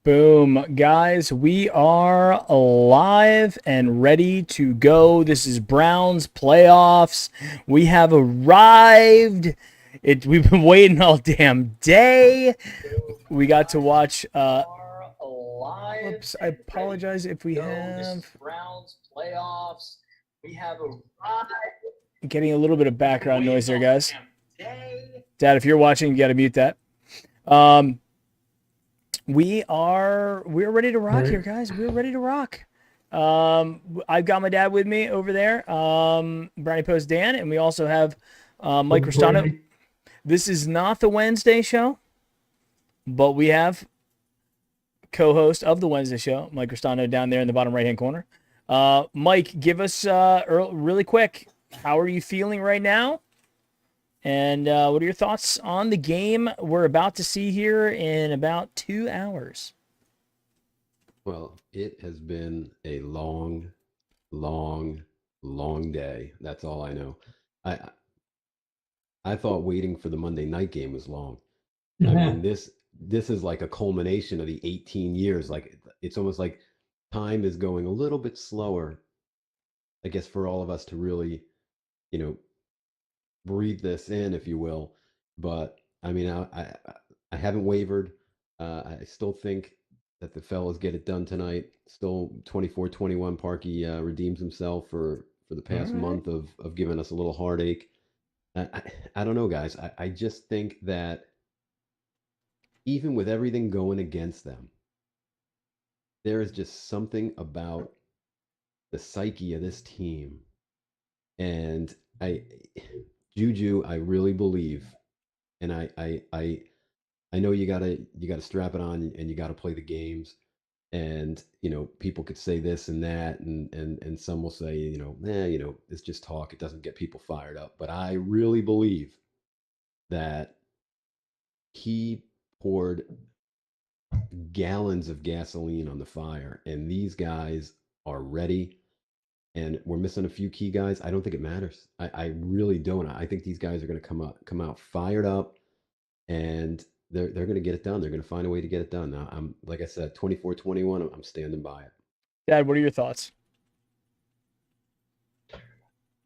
Boom, guys, we are live and ready to go. This is Browns playoffs. We have arrived. We've been waiting all damn day. We got to watch whoops, I apologize if we have Browns playoffs. We have arrived. getting a little bit of background noise there, guys. Dad, if you're watching, you got to mute that. We're ready to rock here, guys. We're ready to rock. I've got my dad with me over there, Brownie Post Dan, and we also have Mike Ristano. This is not the Wednesday show, but we have co-host of the Wednesday show, Mike Ristano, down there in the bottom right-hand corner. Mike, give us really quick, how are you feeling right now? And what are your thoughts on the game we're about to see here in about 2 hours? Well, it has been a long, long day. That's all I know. I thought waiting for the Monday night game was long. I mean, this is like a culmination of the 18 years. Like it's almost like time is going a little bit slower, I guess, for all of us to really, you know, breathe this in, if you will. But I mean, I haven't wavered. I still think that the fellas get it done tonight. Still 24-21. Parkey redeems himself for the past month of giving us a little heartache. I don't know, guys. I just think that even with everything going against them, there is just something about the psyche of this team. And Juju, I really believe, and I know you gotta strap it on and you gotta play the games. And people could say this and that, and some will say, it's just talk. It doesn't get people fired up. But I really believe that he poured gallons of gasoline on the fire, and these guys are ready. And we're missing a few key guys. I don't think it matters. I really don't. I think these guys are going to come out fired up, and they're going to get it done. They're going to find a way to get it done. Now, I'm like I said, 24-21. I'm standing by it. Dad, what are your thoughts?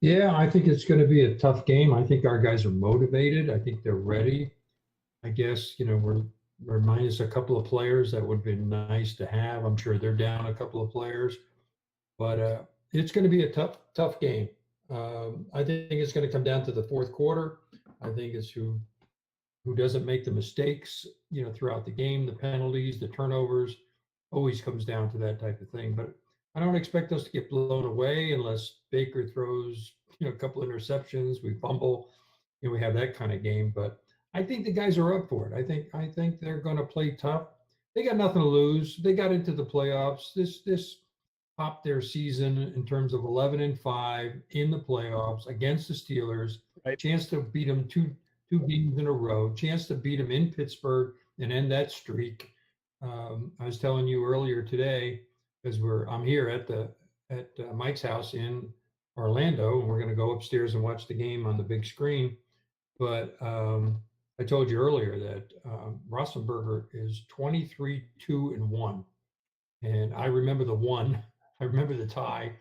Yeah, I think it's going to be a tough game. I think our guys are motivated. I think they're ready. I guess, we're minus a couple of players that would be nice to have. I'm sure they're down a couple of players, but it's going to be a tough game. I think it's going to come down to the fourth quarter. I think it's who doesn't make the mistakes, throughout the game, the penalties, the turnovers, always comes down to that type of thing. But I don't expect us to get blown away unless Baker throws, a couple interceptions, we fumble, we have that kind of game. But I think the guys are up for it. I think they're going to play tough. They got nothing to lose. They got into the playoffs. This topped their season in terms of 11-5 in the playoffs against the Steelers. Right. Chance to beat them two games in a row. Chance to beat them in Pittsburgh and end that streak. I was telling you earlier today, because I'm here at Mike's house in Orlando, and we're going to go upstairs and watch the game on the big screen. But I told you earlier that Roethlisberger is 23-2-1, and I remember the one. I remember the tie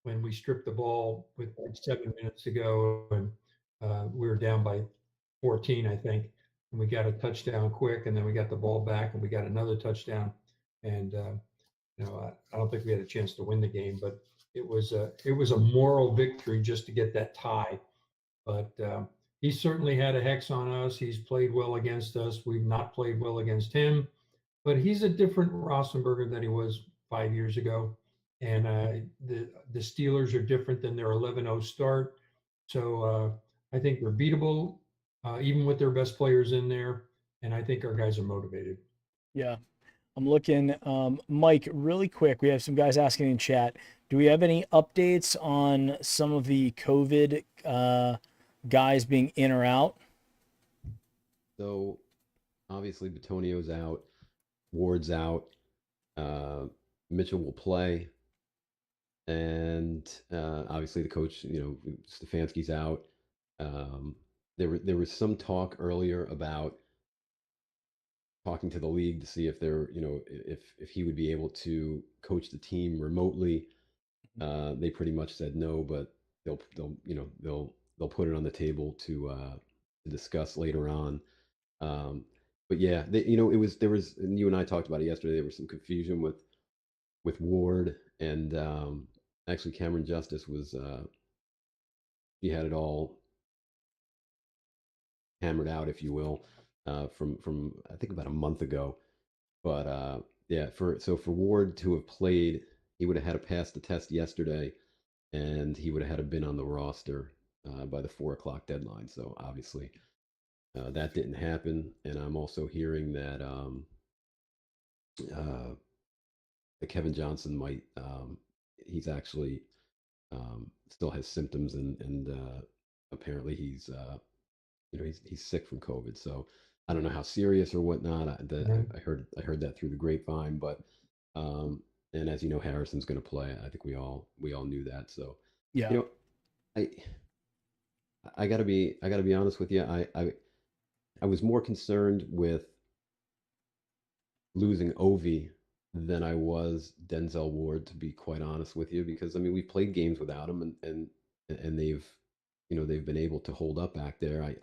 when we stripped the ball with 7 minutes to go, and we were down by 14, I think, and we got a touchdown quick, and then we got the ball back, and we got another touchdown, and I don't think we had a chance to win the game, but it was a moral victory just to get that tie. But he certainly had a hex on us. He's played well against us. We've not played well against him, but he's a different Roethlisberger than he was 5 years ago. And the Steelers are different than their 11-0 start. So I think we're beatable, even with their best players in there. And I think our guys are motivated. Yeah. I'm looking, Mike, really quick. We have some guys asking in chat. Do we have any updates on some of the COVID guys being in or out? So obviously Batonio's out, Ward's out, Mitchell will play, and obviously the coach, Stefanski's out. There was some talk earlier about talking to the league to see if they're, if he would be able to coach the team remotely. They pretty much said no, but they'll put it on the table to discuss later on. But yeah, there was, and you and I talked about it yesterday. There was some confusion with Ward, and actually Cameron Justice was he had it all hammered out, if you will, from I think about a month ago. But yeah, for Ward to have played, he would have had to pass the test yesterday, and he would have had to been on the roster by the 4 o'clock deadline. So obviously that didn't happen. And I'm also hearing that uh, Kevin Johnson might he's actually still has symptoms, and apparently he's sick from COVID. So I don't know how serious or whatnot. I heard that through the grapevine, but and as you know, Harrison's going to play. I think we all knew that. So Yeah. I gotta be honest with you. I was more concerned with losing Ovi than I was Denzel Ward, to be quite honest with you, because I mean we played games without him, and they've been able to hold up back there.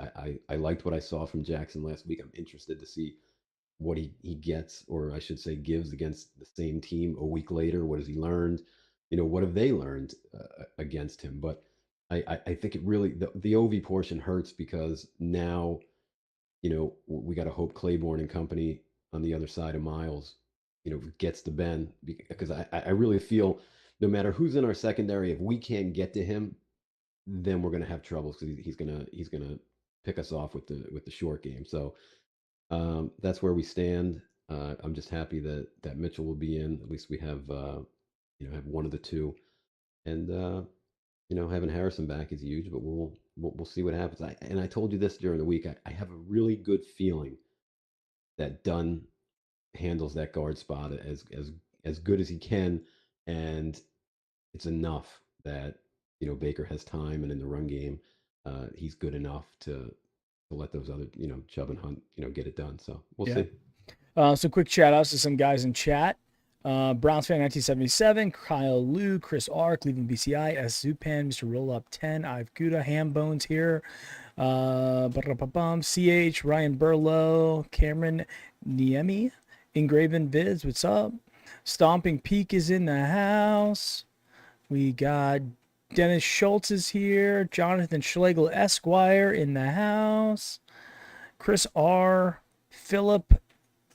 I liked what I saw from Jackson last week. I'm interested to see what he gets, or I should say gives, against the same team a week later. What has he learned? What have they learned against him? But I think it really, the OV portion hurts, because now, we got to hope Claiborne and company on the other side of Miles, gets to Ben, because I really feel no matter who's in our secondary, if we can't get to him, then we're going to have troubles, because he's gonna pick us off with the short game. So that's where we stand. I'm just happy that Mitchell will be in. At least we have have one of the two, and having Harrison back is huge. But we'll see what happens. I told you this during the week. I have a really good feeling that Dunn handles that guard spot as good as he can, and it's enough that Baker has time, and in the run game, he's good enough to let those other Chubb and Hunt get it done. So we'll see. Some quick shout outs to some guys in chat. Browns fan 1977, Kyle Liu, Chris R, Cleveland BCI, S Zupan, Mr. Roll Up 10, I've Guda, Ham Bones here, CH, Ryan Burlow, Cameron Niemi, Engraven Viz, what's up? Stomping Peak is in the house. We got Dennis Schultz is here, Jonathan Schlegel Esquire in the house, Chris R, Philip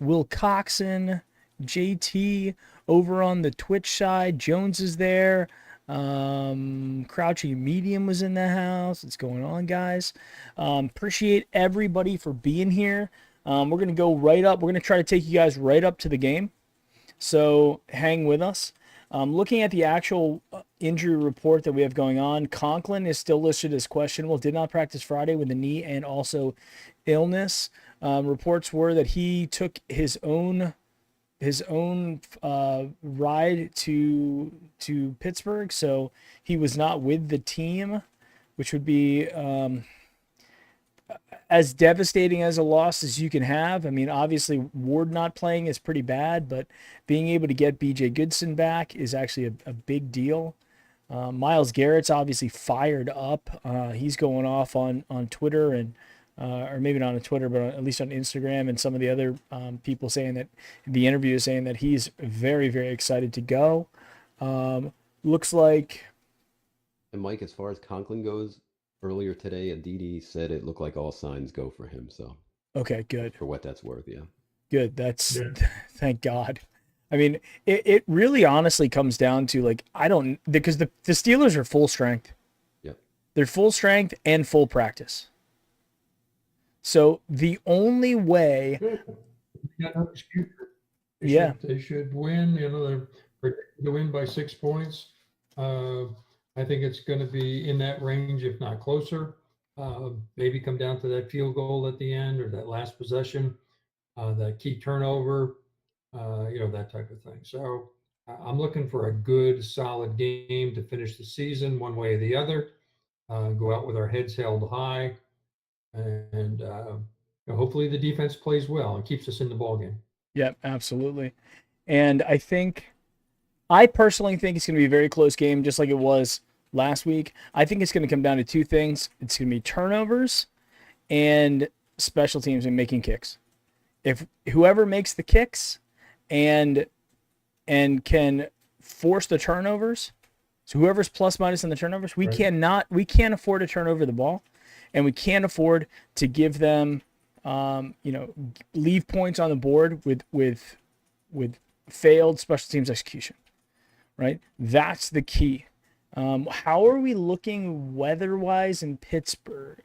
Wilcoxon, JT over on the Twitch side. Jones is there. Crouchy Medium was in the house. What's going on, guys? Appreciate everybody for being here. We're going to go right up. We're going to try to take you guys right up to the game. So hang with us. Looking at the actual injury report that we have going on, Conklin is still listed as questionable. Did not practice Friday with a knee and also illness. Reports were that he took his own ride to Pittsburgh, so he was not with the team, which would be as devastating as a loss as you can have. I mean, obviously Ward not playing is pretty bad, but being able to get BJ Goodson back is actually a big deal. Myles Garrett's obviously fired up. He's going off on Twitter, and or maybe not on Twitter, but at least on Instagram, and some of the other people saying that the interview is saying that he's very, very excited to go. Looks like. And Mike, as far as Conklin goes, earlier today, Aditi said it looked like all signs go for him. So okay, good. For what that's worth, yeah. Good. That's thank God. I mean, it really honestly comes down to because the Steelers are full strength. Yep. They're full strength and full practice. So the only way. They should win. They're predicted to win by 6 points. I think it's going to be in that range, if not closer. Maybe come down to that field goal at the end, or that last possession, that key turnover, that type of thing. So I'm looking for a good, solid game to finish the season one way or the other. Go out with our heads held high, and hopefully the defense plays well and keeps us in the ball game. Yep, absolutely. And I personally think it's going to be a very close game, just like it was last week. I think it's going to come down to two things. It's going to be turnovers and special teams and making kicks. If whoever makes the kicks and can force the turnovers, so whoever's plus minus in the turnovers, we can't afford to turn over the ball, and we can't afford to give them leave points on the board with failed special teams execution. Right? That's the key. How are we looking weather-wise in Pittsburgh?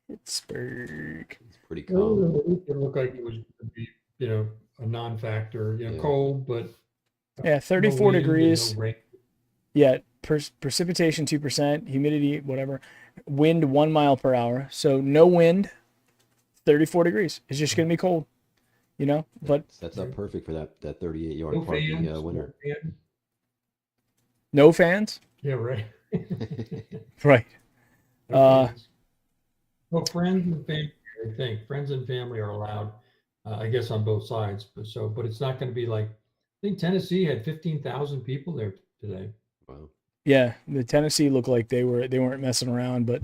Pittsburgh. It's pretty calm. It looked like it was going to be, a non-factor. Yeah. Cold, but 34 no wind and degrees. no rain. Yeah, precipitation 2%, humidity whatever, wind 1 mile per hour. So no wind, 34 degrees. It's just going to be cold, But Sets up perfect for that 38-yard No parking fans, winner. no fan. no fans. Yeah, right. Right. No fans. Well, friends and family, I think friends and family are allowed, I guess, on both sides. But it's not going to be like, I think Tennessee had 15,000 people there today. Wow. Yeah, the Tennessee looked like they weren't messing around, but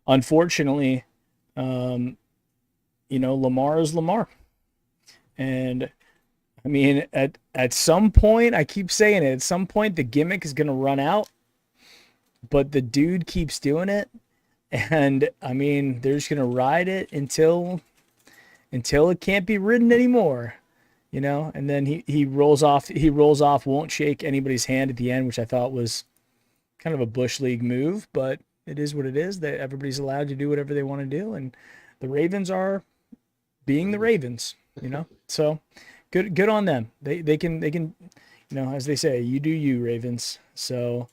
unfortunately, Lamar is Lamar, and I mean at some point, I keep saying it, at some point the gimmick is gonna run out, but the dude keeps doing it, and I mean they're just gonna ride it until it can't be ridden anymore. And then he rolls off, won't shake anybody's hand at the end, which I thought was kind of a Bush League move, but it is what it is. That everybody's allowed to do whatever they want to do, and the Ravens are being the Ravens, So good on them. They can, as they say, you do you, Ravens. So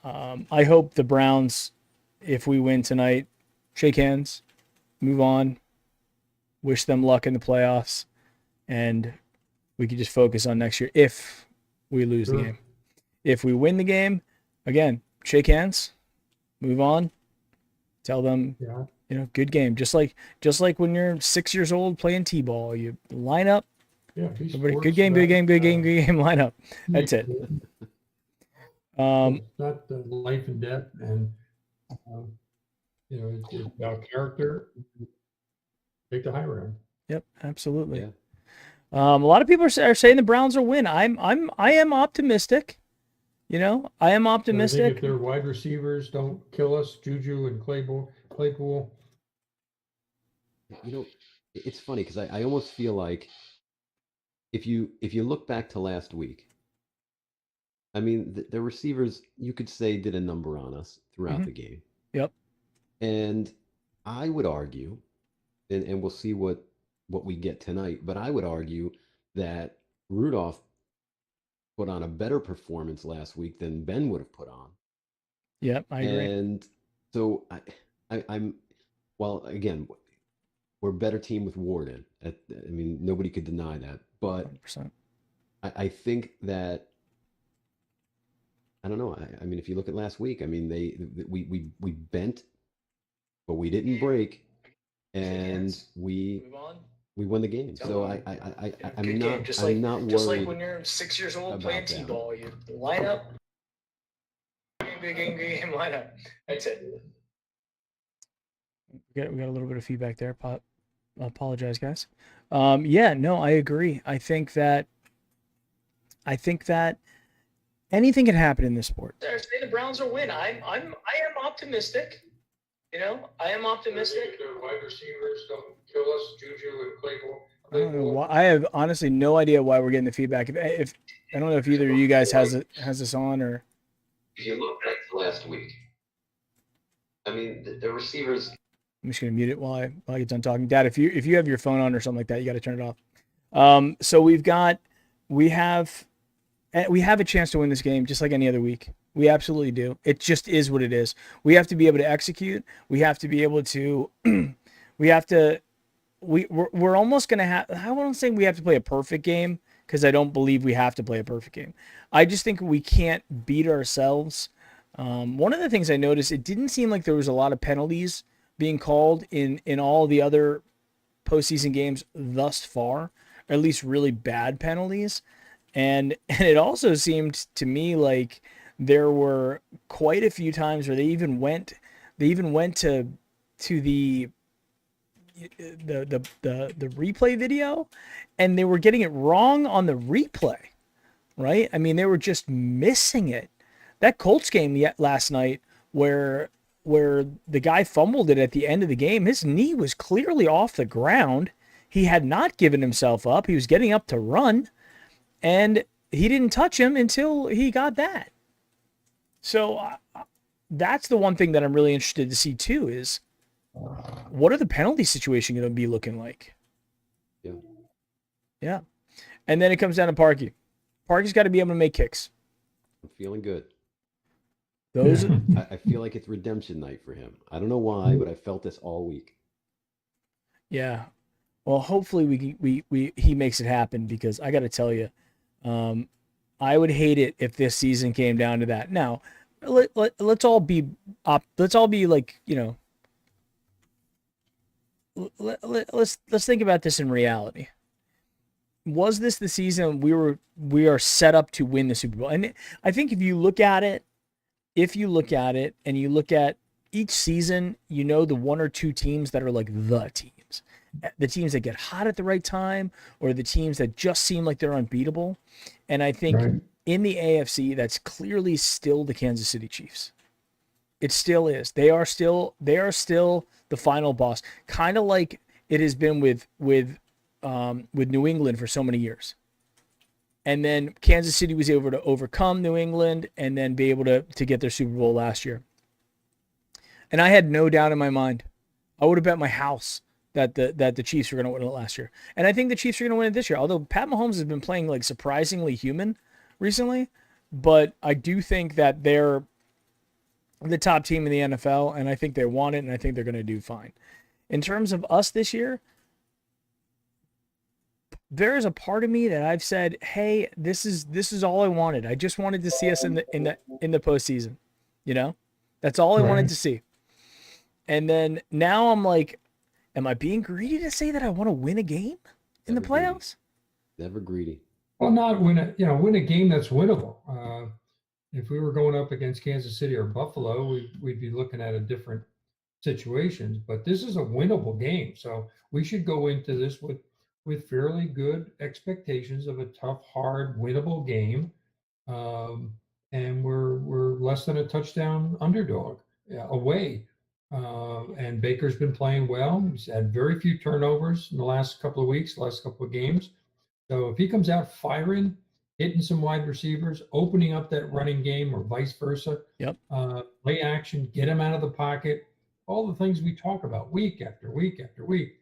I hope the Browns, if we win tonight, shake hands, move on, wish them luck in the playoffs, and we could just focus on next year if we lose the game. If we win the game, again, shake hands, move on, tell them, good game. Just like when you're 6 years old playing t-ball, you line up. Yeah, everybody, good game, line up. That's it. It's not life and death, and it's about character. Take the high road. Yep, absolutely. Yeah. A lot of people are saying the Browns will win. I am optimistic. I am optimistic. I think if their wide receivers don't kill us, Juju and Claypool. It's funny because I almost feel like if you look back to last week, I mean the receivers, you could say, did a number on us throughout the game. Yep. And I would argue, and we'll see what we get tonight, but I would argue that Rudolph put on a better performance last week than Ben would have put on. Yep, I agree. And so I'm well, again, we're a better team with Warden. I mean, nobody could deny that. But 100%. I think that, I don't know. I mean, if you look at last week, I mean, we bent, but we didn't break, and we won the game. So I'm not worried. Just like when you're 6 years old playing about that. t-ball, you line up. Good game, line up. That's it. We got a little bit of feedback there. Apologize, guys. Yeah, no, I agree. I think that anything can happen in this sport. Say the Browns will win. I am optimistic. I am optimistic. If their wide receivers don't kill us, Juju and Claypool. I don't know why, I have honestly no idea why we're getting the feedback. If I don't know if either of you guys has this on, or If you look back to last week, I mean, the receivers. I'm just gonna mute it while I get done talking. Dad, if you have your phone on or something like that, you got to turn it off. So we have a chance to win this game just like any other week. We absolutely do. It just is what it is. We have to be able to execute. We have to be able to. We're almost gonna have. I won't say we have to play a perfect game, because I don't believe we have to play a perfect game. I just think we can't beat ourselves. One of the things I noticed, it didn't seem like there was a lot of penalties being called in all the other postseason games thus far, or at least really bad penalties. And it also seemed to me like there were quite a few times where they even went to the replay video, and they were getting it wrong on the replay, right? I mean, they were just missing it. That Colts game last night, where the guy fumbled it at the end of the game, his knee was clearly off the ground. He had not given himself up. He was getting up to run, and he didn't touch him until he got that. So that's the one thing that I'm really interested to see too, is what are the penalty situation going to be looking like? Yeah. Yeah. And then it comes down to Parkey. Parkey's got to be able to make kicks. I'm feeling good. Those I feel like it's redemption night for him. I don't know why, but I felt this all week. Yeah. Well, hopefully he makes it happen, because I got to tell you, I would hate it if this season came down to that. Now, let's all be like, let's think about this in reality. Was this the season we are set up to win the Super Bowl? And I think if you look at it and you look at each season, the one or two teams that are like the teams that get hot at the right time, or the teams that just seem like they're unbeatable. And I think in the AFC, that's clearly still the Kansas City Chiefs. It still is. They are still the final boss, kind of like it has been with New England for so many years. And then Kansas City was able to overcome New England and then be able to get their Super Bowl last year. And I had no doubt in my mind. I would have bet my house that the Chiefs were going to win it last year. And I think the Chiefs are going to win it this year. Although Pat Mahomes has been playing like surprisingly human recently, but I do think that they're the top team in the NFL, and I think they want it, and I think they're going to do fine. In terms of us this year, there is a part of me that I've said, "Hey, this is all I wanted. I just wanted to see us in the postseason. That's all I wanted to see." And then now I'm like, am I being greedy to say that I want to win a game in the playoffs? Never greedy. Well, not win a game that's winnable. If we were going up against Kansas City or Buffalo, we'd be looking at a different situations. But this is a winnable game, so we should go into this with fairly good expectations of a tough, hard, winnable game. And we're less than a touchdown underdog away. And Baker's been playing well. He's had very few turnovers in the last couple of weeks, last couple of games. So if he comes out firing, hitting some wide receivers, opening up that running game, or vice versa, play action, get him out of the pocket, all the things we talk about week after week after week.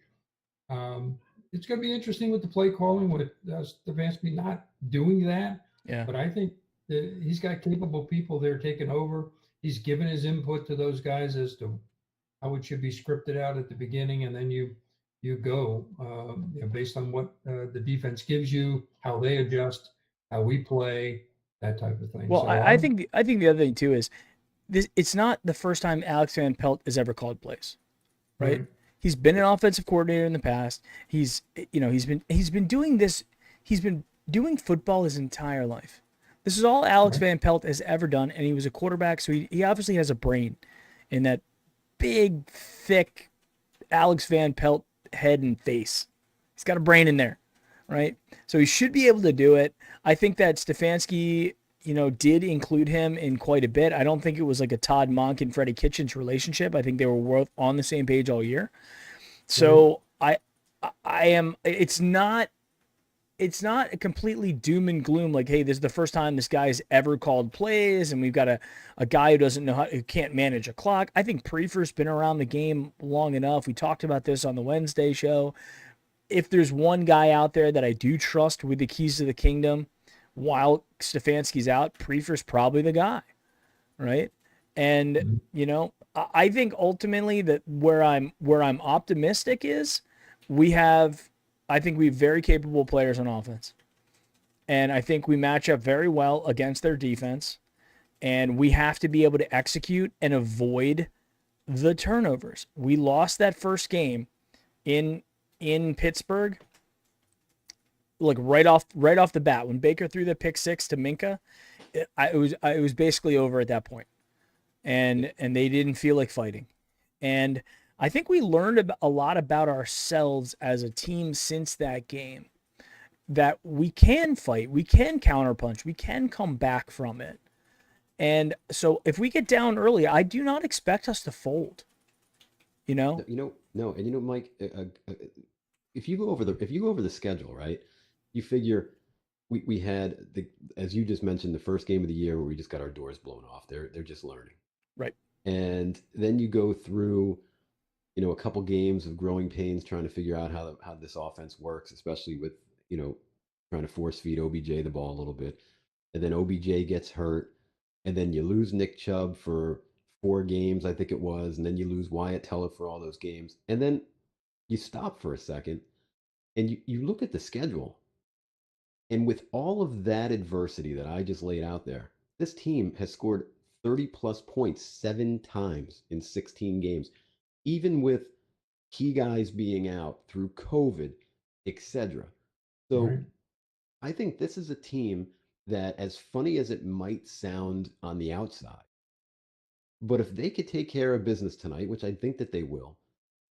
It's going to be interesting with the play calling, with Stefanski not doing that. Yeah. But I think that he's got capable people there taking over. He's given his input to those guys as to how it should be scripted out at the beginning, and then you go based on what the defense gives you, how they adjust, how we play, that type of thing. Well, So I think the other thing too is this. It's not the first time Alex Van Pelt has ever called plays, right? He's been an offensive coordinator in the past. He's been doing this. He's been doing football his entire life. This is all Alex Van Pelt has ever done, and he was a quarterback, so he obviously has a brain in that big, thick Alex Van Pelt head and face. He's got a brain in there, right? So he should be able to do it. I think that Stefanski, did include him in quite a bit. I don't think it was like a Todd Monk and Freddie Kitchens relationship. I think they were on the same page all year. So I am. It's not a completely doom and gloom. Like, hey, this is the first time this guy's ever called plays, and we've got a guy who doesn't know who can't manage a clock. I think Prefer's been around the game long enough. We talked about this on the Wednesday show. If there's one guy out there that I do trust with the keys to the kingdom while Stefanski's out, Prefer's probably the guy, right? And I think ultimately that where I'm optimistic is I think we have very capable players on offense, and I think we match up very well against their defense, and we have to be able to execute and avoid the turnovers. We lost that first game in Pittsburgh, like right off the bat when Baker threw the pick six to Minka. It was basically over at that point, and they didn't feel like fighting. And I think we learned a lot about ourselves as a team since that game, that we can fight, we can counterpunch, we can come back from it. And so if we get down early, I do not expect us to fold. No, no, and Mike, if you go over the schedule, right? You figure we had as you just mentioned, the first game of the year where we just got our doors blown off. They're just learning, Right. and then you go through, a couple games of growing pains trying to figure out how this offense works, especially with trying to force feed OBJ the ball a little bit, and then OBJ gets hurt, and then you lose Nick Chubb for 4 games, I think it was, and then you lose Wyatt Teller for all those games, and then you stop for a second, and you look at the schedule, and with all of that adversity that I just laid out there, this team has scored 30 plus points 7 times in 16 games, even with key guys being out through COVID, etc. So Right. I think this is a team that, as funny as it might sound on the outside, but if they could take care of business tonight, which I think that they will,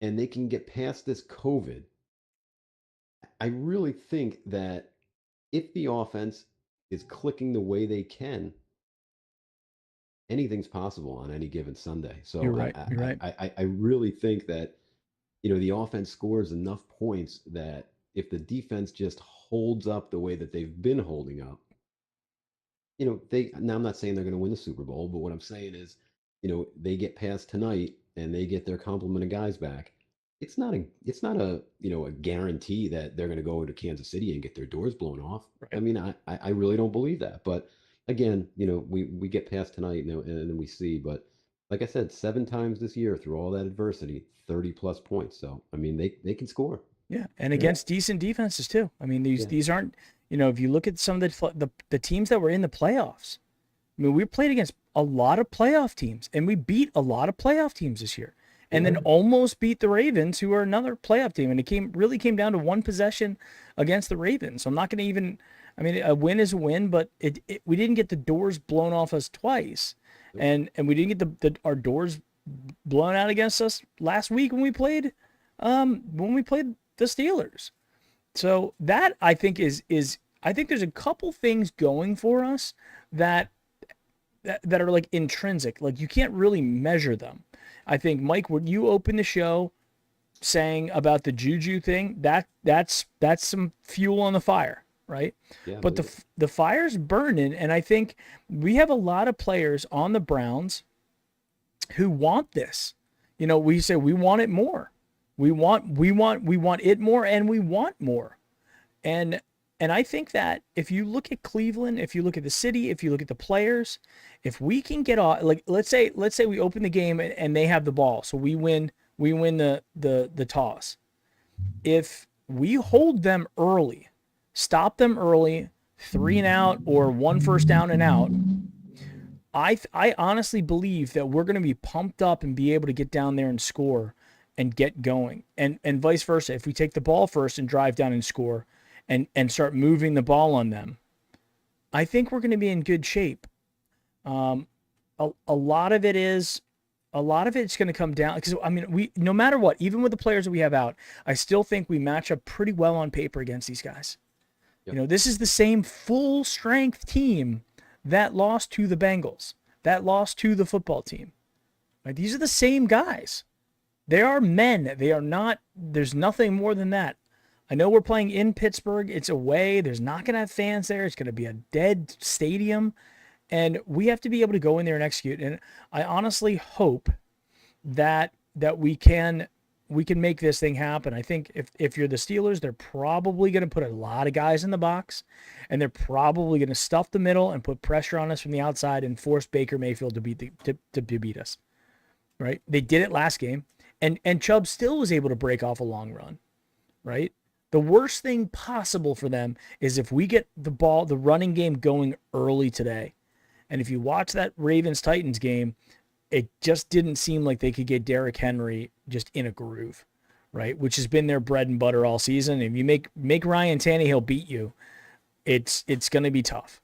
and they can get past this COVID, I really think that if the offense is clicking the way they can, anything's possible on any given Sunday. So You're right. You're right. I really think that the offense scores enough points that if the defense just holds up the way that they've been holding up, now I'm not saying they're going to win the Super Bowl, but what I'm saying is, they get past tonight and they get their complement of guys back. It's not a a guarantee that they're going to go to Kansas City and get their doors blown off. Right. I mean, I really don't believe that. But again, we get past tonight and then we see. But like I said, 7 times this year through all that adversity, 30 plus points. So I mean, they can score. Yeah, and against decent defenses too. I mean, these aren't, if you look at some of the teams that were in the playoffs, I mean, we played against a lot of playoff teams, and we beat a lot of playoff teams this year, and then almost beat the Ravens, who are another playoff team. And it really came down to one possession against the Ravens. So I'm not going to even. I mean, a win is a win, but we didn't get the doors blown off us twice, and we didn't get our doors blown out against us last week when we played the Steelers. So that I think is I think there's a couple things going for us that are like intrinsic, like you can't really measure them. I think, Mike, when you opened the show saying about the Juju thing, that's some fuel on the fire, right? Yeah, but the fire's burning, and I think we have a lot of players on the Browns who want this. We say we want it more. We want it more, and we want more. And I think that if you look at Cleveland, if you look at the city, if you look at the players, if we can get off, like let's say we open the game and they have the ball, so we win the toss. If we hold them early, stop them early, 3 and out or 1 first down and out, I honestly believe that we're going to be pumped up and be able to get down there and score and get going, and vice versa. If we take the ball first and drive down and score, and start moving the ball on them, I think we're going to be in good shape. A lot of it's going to come down, because I mean, no matter what, even with the players that we have out, I still think we match up pretty well on paper against these guys. Yep. This is the same full strength team that lost to the Bengals, that lost to the football team. Right? These are the same guys. They are men. They are not. There's nothing more than that. I know we're playing in Pittsburgh. It's away. There's not going to have fans there. It's going to be a dead stadium. And we have to be able to go in there and execute. And I honestly hope that we can make this thing happen. I think if you're the Steelers, they're probably going to put a lot of guys in the box, and they're probably going to stuff the middle and put pressure on us from the outside and force Baker Mayfield to beat us. Right? They did it last game, and Chubb still was able to break off a long run. Right? The worst thing possible for them is if we get the running game going early today. And if you watch that Ravens-Titans game, it just didn't seem like they could get Derrick Henry just in a groove, right? Which has been their bread and butter all season. If you make Ryan Tannehill beat you, it's going to be tough.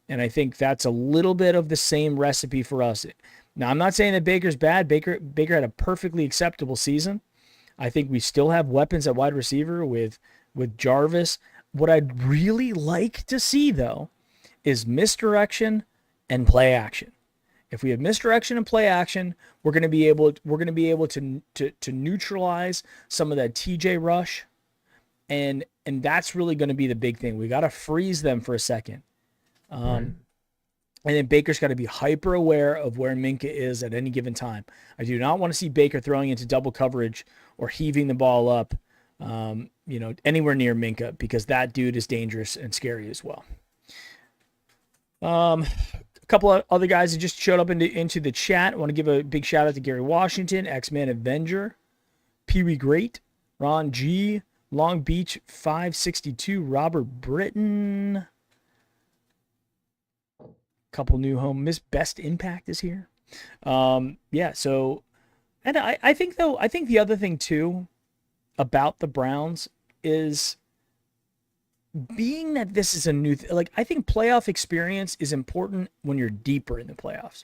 And I think that's a little bit of the same recipe for us. Now, I'm not saying that Baker's bad. Baker had a perfectly acceptable season. I think we still have weapons at wide receiver with Jarvis. What I'd really like to see, though, is misdirection and play action. If we have misdirection and play action, we're going to be able to neutralize some of that TJ rush, and that's really going to be the big thing. We got to freeze them for a second. And then Baker's got to be hyper aware of where Minkah is at any given time. I do not want to see Baker throwing into double coverage or heaving the ball up, anywhere near Minkah, because that dude is dangerous and scary as well. A couple of other guys that just showed up into the chat. I want to give a big shout out to Gary Washington, X-Man Avenger, Pee Wee Great, Ron G, Long Beach 562, Robert Britton. Couple new home. Miss Best Impact is here. So, and I think the other thing too about the Browns is being that this is a new I think playoff experience is important when you're deeper in the playoffs.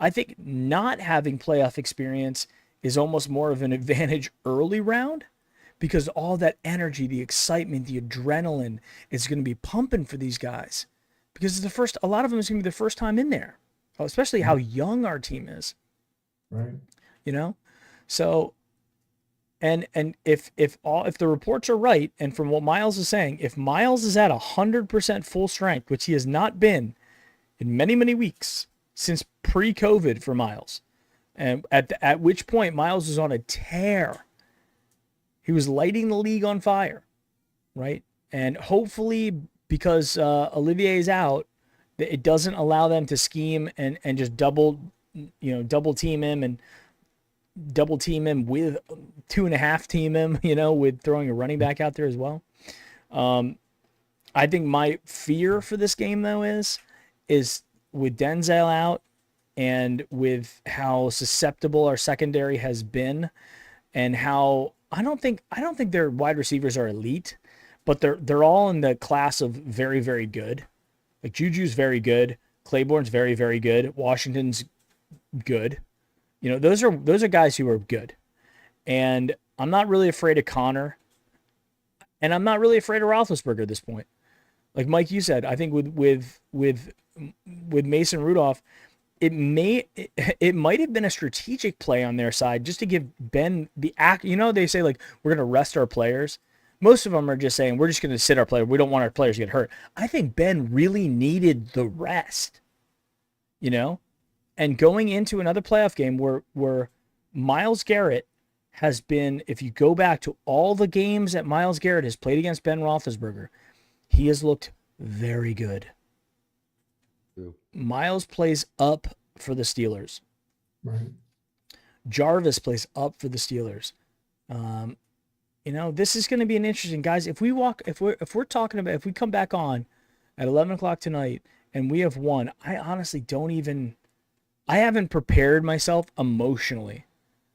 I think not having playoff experience is almost more of an advantage early round, because all that energy, the excitement, the adrenaline is going to be pumping for these guys. Because a lot of them is going to be the first time in there, especially how young our team is. Right. So, and if the reports are right, and from what Miles is saying, if Miles is at 100% full strength, which he has not been in many, many weeks since pre-COVID for Miles, and at which point Miles was on a tear. He was lighting the league on fire, right? And hopefully, because Olivier is out, it doesn't allow them to scheme and just double team him and double team him with 2.5 team him, with throwing a running back out there as well. I think my fear for this game though is with Denzel out and with how susceptible our secondary has been, and how I don't think their wide receivers are elite, but they're all in the class of very, very good. Like Juju's very good, Claiborne's very, very good, Washington's good. Those are guys who are good. And I'm not really afraid of Connor, and I'm not really afraid of Roethlisberger at this point. Like Mike, you said, I think with Mason Rudolph, it might have been a strategic play on their side just to give Ben the act. They say like we're going to rest our players. Most of them are just saying, we're just going to sit our player. We don't want our players to get hurt. I think Ben really needed the rest, and going into another playoff game where Myles Garrett has been, if you go back to all the games that Myles Garrett has played against Ben Roethlisberger, he has looked very good. True. Myles plays up for the Steelers. Right. Jarvis plays up for the Steelers. This is going to be an interesting, guys. If we come back on at 11 o'clock tonight and we have won, I honestly I haven't prepared myself emotionally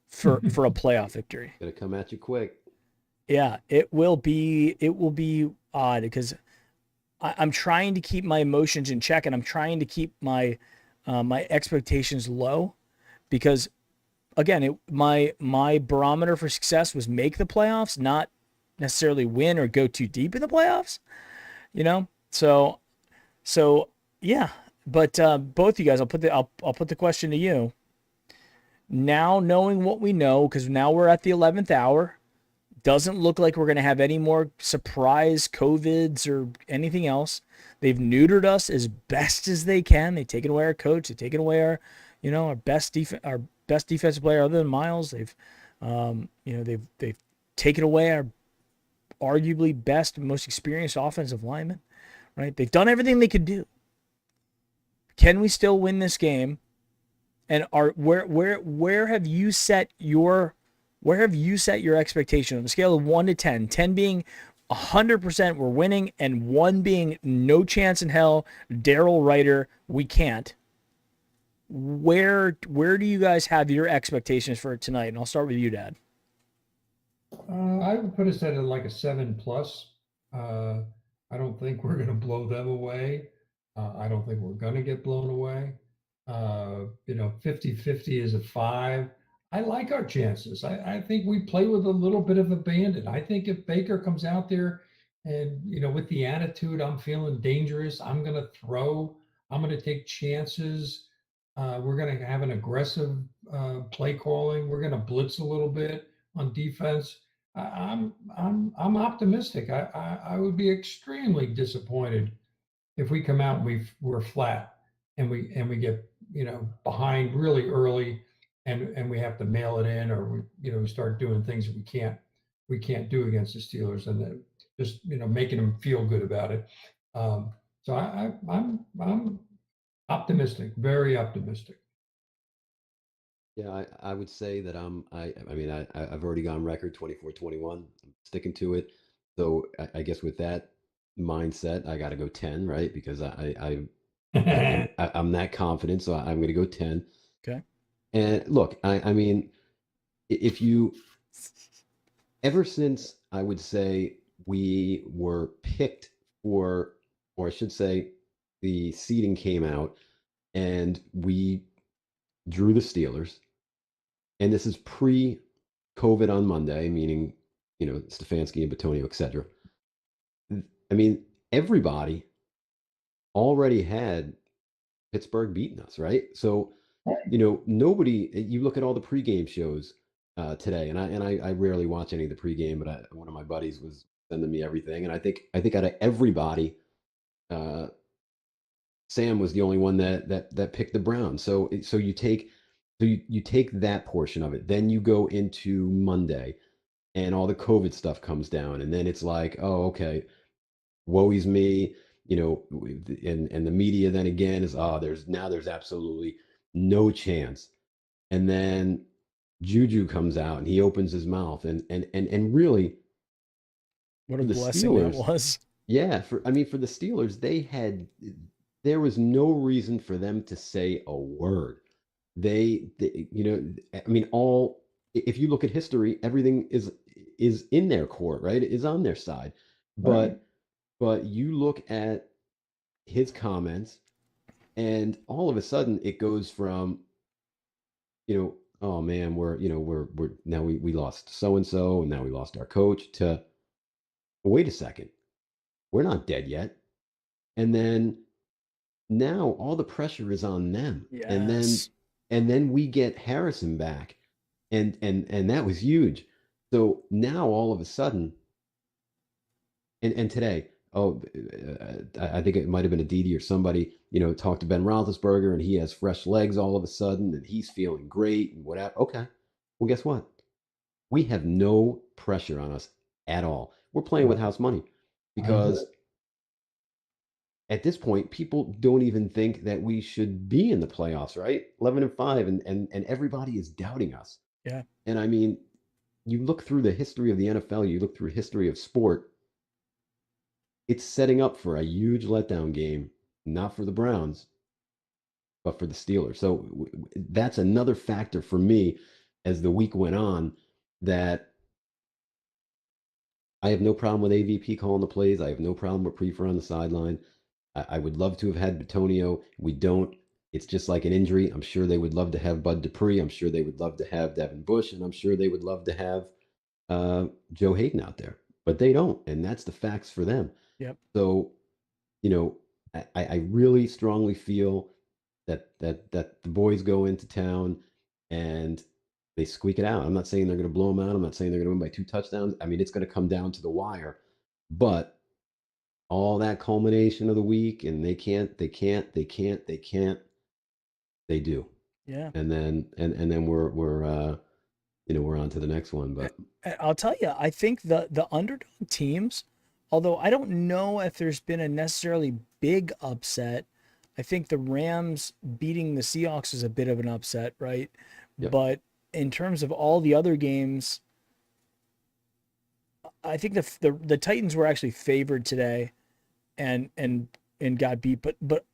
for a playoff victory. Gonna come at you quick. Yeah, it will be odd because I'm trying to keep my emotions in check, and I'm trying to keep my expectations low, because again, my barometer for success was make the playoffs, not necessarily win or go too deep in the playoffs, So yeah, but both you guys, I'll put the question to you. Now, knowing what we know, because now we're at the 11th hour, doesn't look like we're going to have any more surprise COVIDs or anything else. They've neutered us as best as they can. They've taken away our coach. They've taken away our best defensive player other than Myles. They've taken away our arguably best, most experienced offensive lineman. Right? They've done everything they could do. Can we still win this game? And where have you set your expectation on a scale of 1 to 10? 10 being 100% we're winning, and 1 being no chance in hell, Daryl Ryder, we can't. where do you guys have your expectations for tonight? And I'll start with you, Dad. I would put us at like a 7+. I don't think we're going to blow them away. I don't think we're going to get blown away. 50-50 is a 5. I like our chances. I think we play with a little bit of abandon. I think if Baker comes out there and, with the attitude, I'm feeling dangerous, I'm going to throw, I'm going to take chances. We're going to have an aggressive play calling. We're going to blitz a little bit on defense. I'm optimistic. I would be extremely disappointed if we come out and we're flat and we get behind really early and we have to mail it in, or we start doing things that we can't do against the Steelers, and then just making them feel good about it. So I'm optimistic, very optimistic. Yeah, I would say that I've already gone record 24-21. I'm sticking to it. So I guess with that mindset, I got to go 10, right? Because I'm that confident, so I'm going to go 10. Okay. And look, I mean, if you ever since I would say we were picked for, or I should say, the seeding came out and we drew the Steelers, and this is pre-COVID on Monday, meaning Stefanski and Batonio, etc. I mean, everybody already had Pittsburgh beating us, right? So, nobody. You look at all the pregame shows today, and I rarely watch any of the pregame, but one of my buddies was sending me everything, and I think out of everybody, Sam was the only one that picked the Browns. So you take that portion of it, then you go into Monday, and all the COVID stuff comes down, and then it's like, oh, okay, woe is me, and the media then again is, oh, there's absolutely no chance, and then Juju comes out and he opens his mouth, and really, What for a the blessing that Steelers, was. yeah, for the Steelers, there was no reason for them to say a word. I mean, if you look at history, everything is in their court, right? It is on their side. Right. But you look at his comments, and all of a sudden it goes from, oh man, we're now we lost so and so, and now we lost our coach, to, wait a second, we're not dead yet. And then now all the pressure is on them. Yes. And then we get Harrison back, and that was huge. So now all of a sudden, and today, I think it might have been a Didi or somebody, talked to Ben Roethlisberger, and he has fresh legs all of a sudden, and he's feeling great and whatever. Okay, well, guess what? We have no pressure on us at all. We're playing with house money, because at this point, people don't even think that we should be in the playoffs, right? 11-5, and everybody is doubting us. Yeah. And I mean, you look through the history of the NFL, you look through history of sport, it's setting up for a huge letdown game, not for the Browns, but for the Steelers. So that's another factor for me as the week went on, that I have no problem with AVP calling the plays. I have no problem with Prefer on the sideline. I would love to have had Batonio. We don't. It's just like an injury. I'm sure they would love to have Bud Dupree. I'm sure they would love to have Devin Bush, and I'm sure they would love to have Joe Hayden out there, but they don't, and that's the facts for them. Yep. So, I really strongly feel that the boys go into town and they squeak it out. I'm not saying they're going to blow them out. I'm not saying they're going to win by 2 touchdowns. I mean, it's going to come down to the wire, but all that culmination of the week, and they do. Yeah. And then we're on to the next one. But I'll tell you, I think the underdog teams, although I don't know if there's been a necessarily big upset, I think the Rams beating the Seahawks is a bit of an upset, right? Yep. But in terms of all the other games, I think the Titans were actually favored today and got beat, but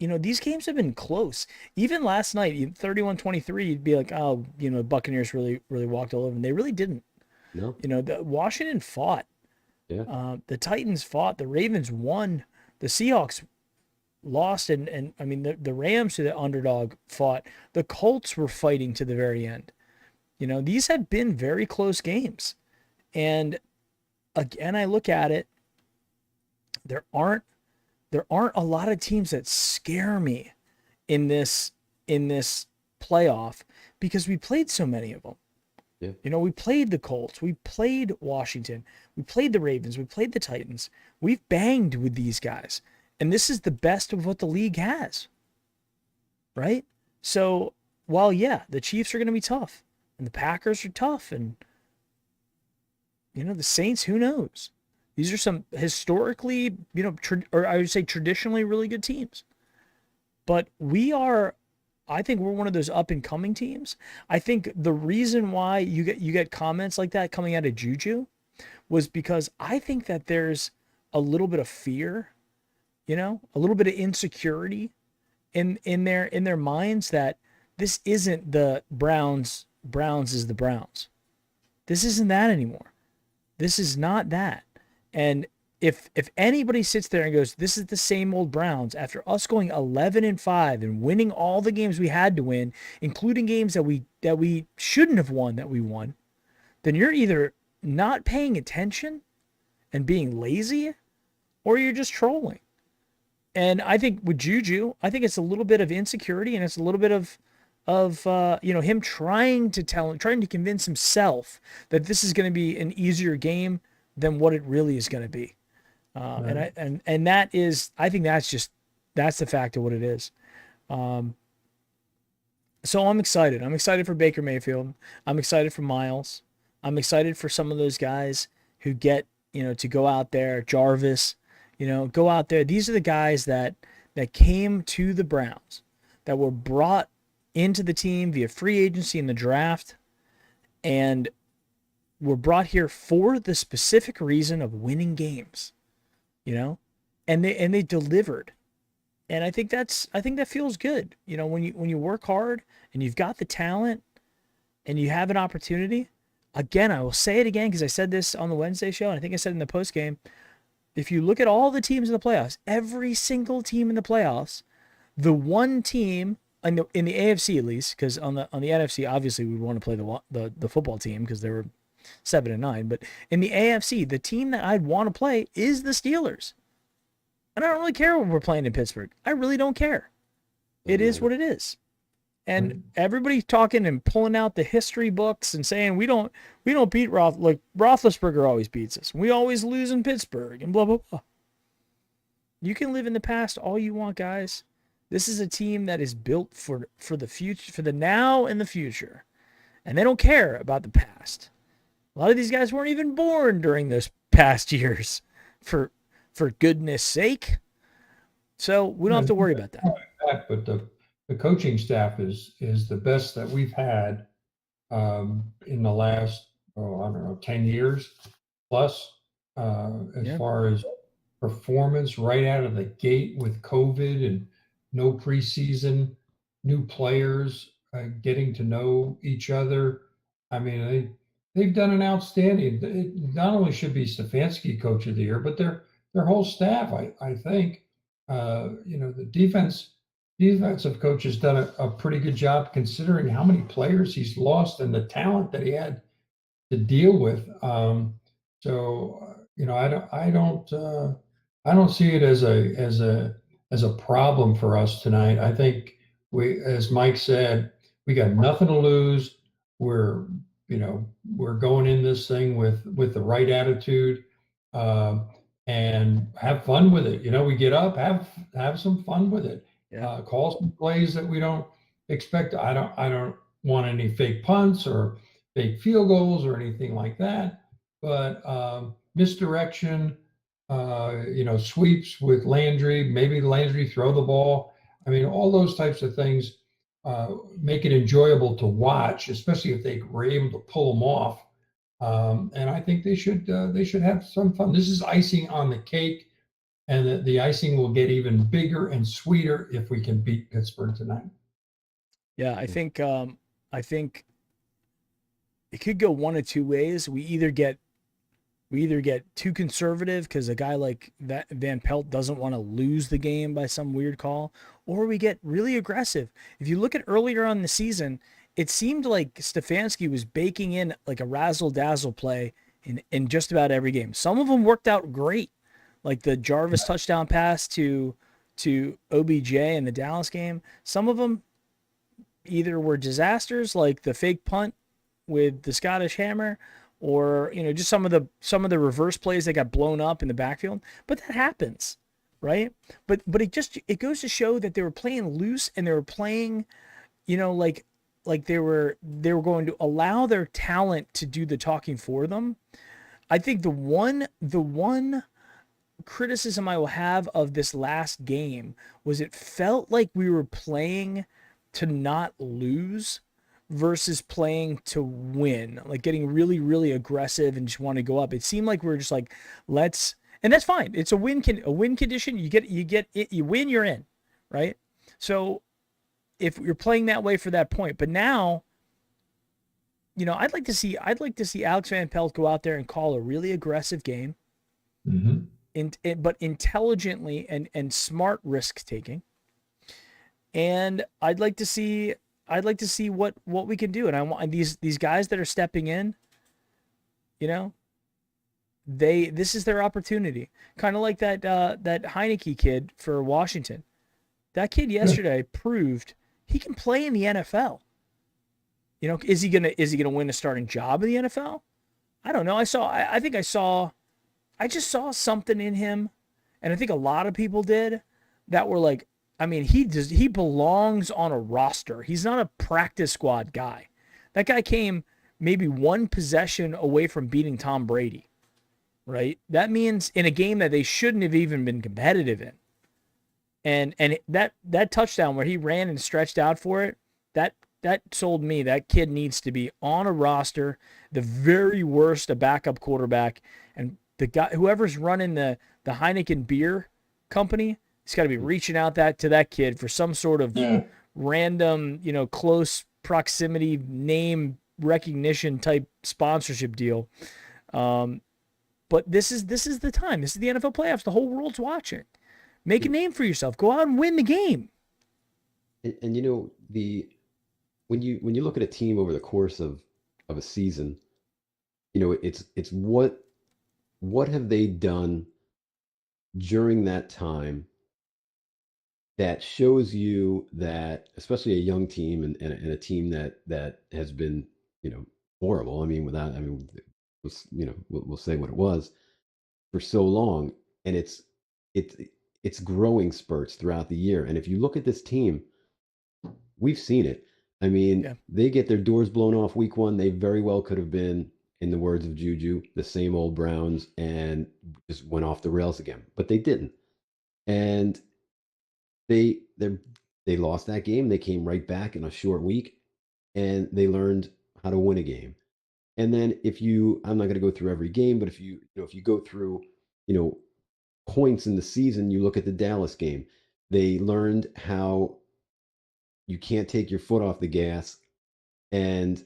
these games have been close. Even last night, 31-23, you'd be like, oh, Buccaneers really, really walked all over them. They really didn't. No. The Washington fought. Yeah. The Titans fought. The Ravens won. The Seahawks lost. And I mean, the Rams, who the underdog, fought. The Colts were fighting to the very end. These have been very close games. And again, I look at it, there aren't a lot of teams that scare me in this playoff because we played so many of them. Yeah. We played the Colts, we played Washington, we played the Ravens, we played the Titans. We've banged with these guys. And this is the best of what the league has. Right? So, while the Chiefs are going to be tough and the Packers are tough and the Saints, who knows? These are some historically, or I would say traditionally really good teams. But I think we're one of those up and coming teams. I think the reason why you get comments like that coming out of Juju was because I think that there's a little bit of fear, a little bit of insecurity in their minds that this isn't the Browns is the Browns. This isn't that anymore. This is not that. And if anybody sits there and goes, this is the same old Browns after us going 11-5 and winning all the games we had to win, including games that we shouldn't have won that we won, then you're either not paying attention and being lazy, or you're just trolling. And I think with Juju, I think it's a little bit of insecurity, and it's a little bit of him trying to convince himself that this is going to be an easier game than what it really is going to be. Right. And that is, I think that's the fact of what it is. So I'm excited. I'm excited for Baker Mayfield. I'm excited for Miles. I'm excited for some of those guys who get, to go out there. Jarvis, go out there. These are the guys that came to the Browns, that were brought into the team via free agency in the draft, and were brought here for the specific reason of winning games, and they delivered. And I think that feels good. When you work hard and you've got the talent and you have an opportunity. Again, I will say it again, because I said this on the Wednesday show, and I think I said in the post game. If you look at all the teams in the playoffs, every single team in the playoffs, the one team in the AFC at least, because on the NFC, obviously we want to play the football team because they were 7-9. But in the AFC, the team that I'd want to play is the Steelers. And I don't really care when we're playing in Pittsburgh. I really don't care. It is what it is. And everybody talking and pulling out the history books and saying we don't beat Roethlisberger always beats us. We always lose in Pittsburgh and blah, blah, blah. You can live in the past all you want, guys. This is a team that is built for the future, for the now and the future. And they don't care about the past. A lot of these guys weren't even born during those past years, for goodness sake. So we don't have to worry about that. But the coaching staff is the best that we've had in the last, I don't know, 10 years plus, as far as performance right out of the gate with COVID and no preseason, new players getting to know each other. I mean, they've done an outstanding. It not only should be Stefanski Coach of the Year, but their whole staff. I think the defensive coach has done a pretty good job considering how many players he's lost and the talent that he had to deal with. I don't see it as a problem for us tonight. I think as Mike said, we got nothing to lose. We're going in this thing with the right attitude, and have fun with it. We get up, have some fun with it. Call some plays that we don't expect. I don't want any fake punts or fake field goals or anything like that. But misdirection, sweeps with Landry, maybe Landry throw the ball. I mean, all those types of things make it enjoyable to watch, especially if they were able to pull them off. And I think they should have some fun. This is icing on the cake. and the icing will get even bigger and sweeter if we can beat Pittsburgh tonight. Yeah, I think it could go one of two ways. We either get too conservative because a guy like that Van Pelt doesn't want to lose the game by some weird call, or we get really aggressive. If you look at earlier on the season, it seemed like Stefanski was baking in like a razzle dazzle play in just about every game. Some of them worked out great, like the Jarvis touchdown pass to OBJ in the Dallas game. Some of them either were disasters, like the fake punt with the Scottish Hammer, or just some of the reverse plays that got blown up in the backfield. But that happens, right? But it goes to show that they were playing loose, and they were playing, like they were going to allow their talent to do the talking for them. I think the one criticism I will have of this last game was it felt like we were playing to not lose versus playing to win, like getting really, really aggressive and just want to go up. It seemed like we were just like, and that's fine. It's a win condition. You win, you're in, right? So if you're playing that way for that point, but now, I'd like to see Alex Van Pelt go out there and call a really aggressive game, but intelligently and smart risk taking. And I'd like to see what we can do. And I want these guys that are stepping in, this is their opportunity. Kind of like that Heineke kid for Washington. That kid yesterday proved he can play in the NFL. Is he gonna win a starting job in the NFL? I don't know. I just saw something in him, and I think a lot of people did, that were like, he belongs on a roster. He's not a practice squad guy. That guy came maybe one possession away from beating Tom Brady, right? That means in a game that they shouldn't have even been competitive in. And that touchdown where he ran and stretched out for it, that sold me that kid needs to be on a roster, the very worst a backup quarterback, and the guy whoever's running the Heineken beer company, he's got to be reaching out to that kid for some sort of random, close proximity name recognition type sponsorship deal. But this is the time. This is the NFL playoffs. The whole world's watching. Make a name for yourself. Go out and win the game. And when you look at a team over the course of a season, it's what have they done during that time that shows you that, especially a young team and a team that has been, horrible. We'll say what it was for so long, and it's growing spurts throughout the year. And if you look at this team, we've seen it. They get their doors blown off week one. They very well could have been, in the words of Juju, the same old Browns, and just went off the rails again. But they didn't. And they lost that game. They came right back in a short week, and they learned how to win a game. And then I'm not going to go through every game, but if you go through, points in the season, you look at the Dallas game, they learned how you can't take your foot off the gas, and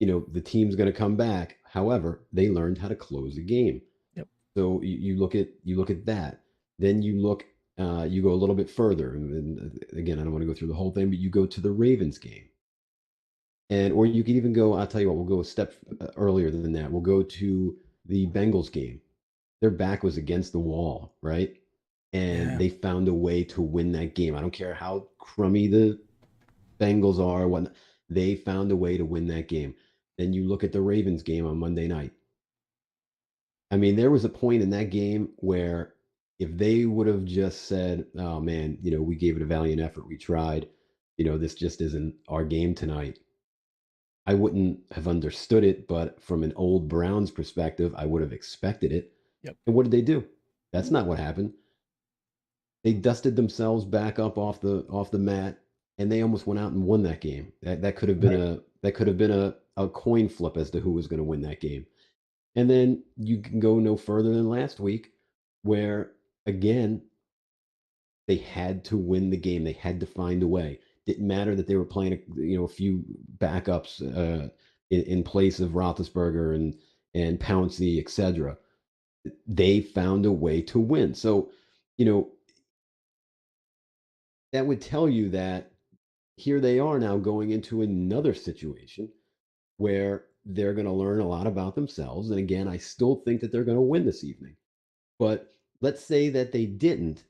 the team's going to come back. However, they learned how to close the game. Yep. So you look at that. Then you go a little bit further, and again, I don't want to go through the whole thing, but you go to the Ravens game, or you could even go. I'll tell you what, we'll go a step earlier than that. We'll go to the Bengals game. Their back was against the wall, right? And they found a way to win that game. I don't care how crummy the Bengals are, whatnot. They found a way to win that game. Then you look at the Ravens game on Monday night. There was a point in that game where if they would have just said, oh man, we gave it a valiant effort, we tried, this just isn't our game tonight, I wouldn't have understood it. But from an old Browns perspective, I would have expected it. Yep. And what did they do? That's not what happened. They dusted themselves back up off the mat, and they almost went out and won that game. That could have been a coin flip as to who was going to win that game. And then you can go no further than last week, where again, they had to win the game. They had to find a way. Didn't matter that they were playing, a few backups in place of Roethlisberger and Pouncey, etc. They found a way to win. So, you know, that would tell you that here they are now going into another situation where they're going to learn a lot about themselves. And again, I still think that they're going to win this evening. But let's say that they didn't.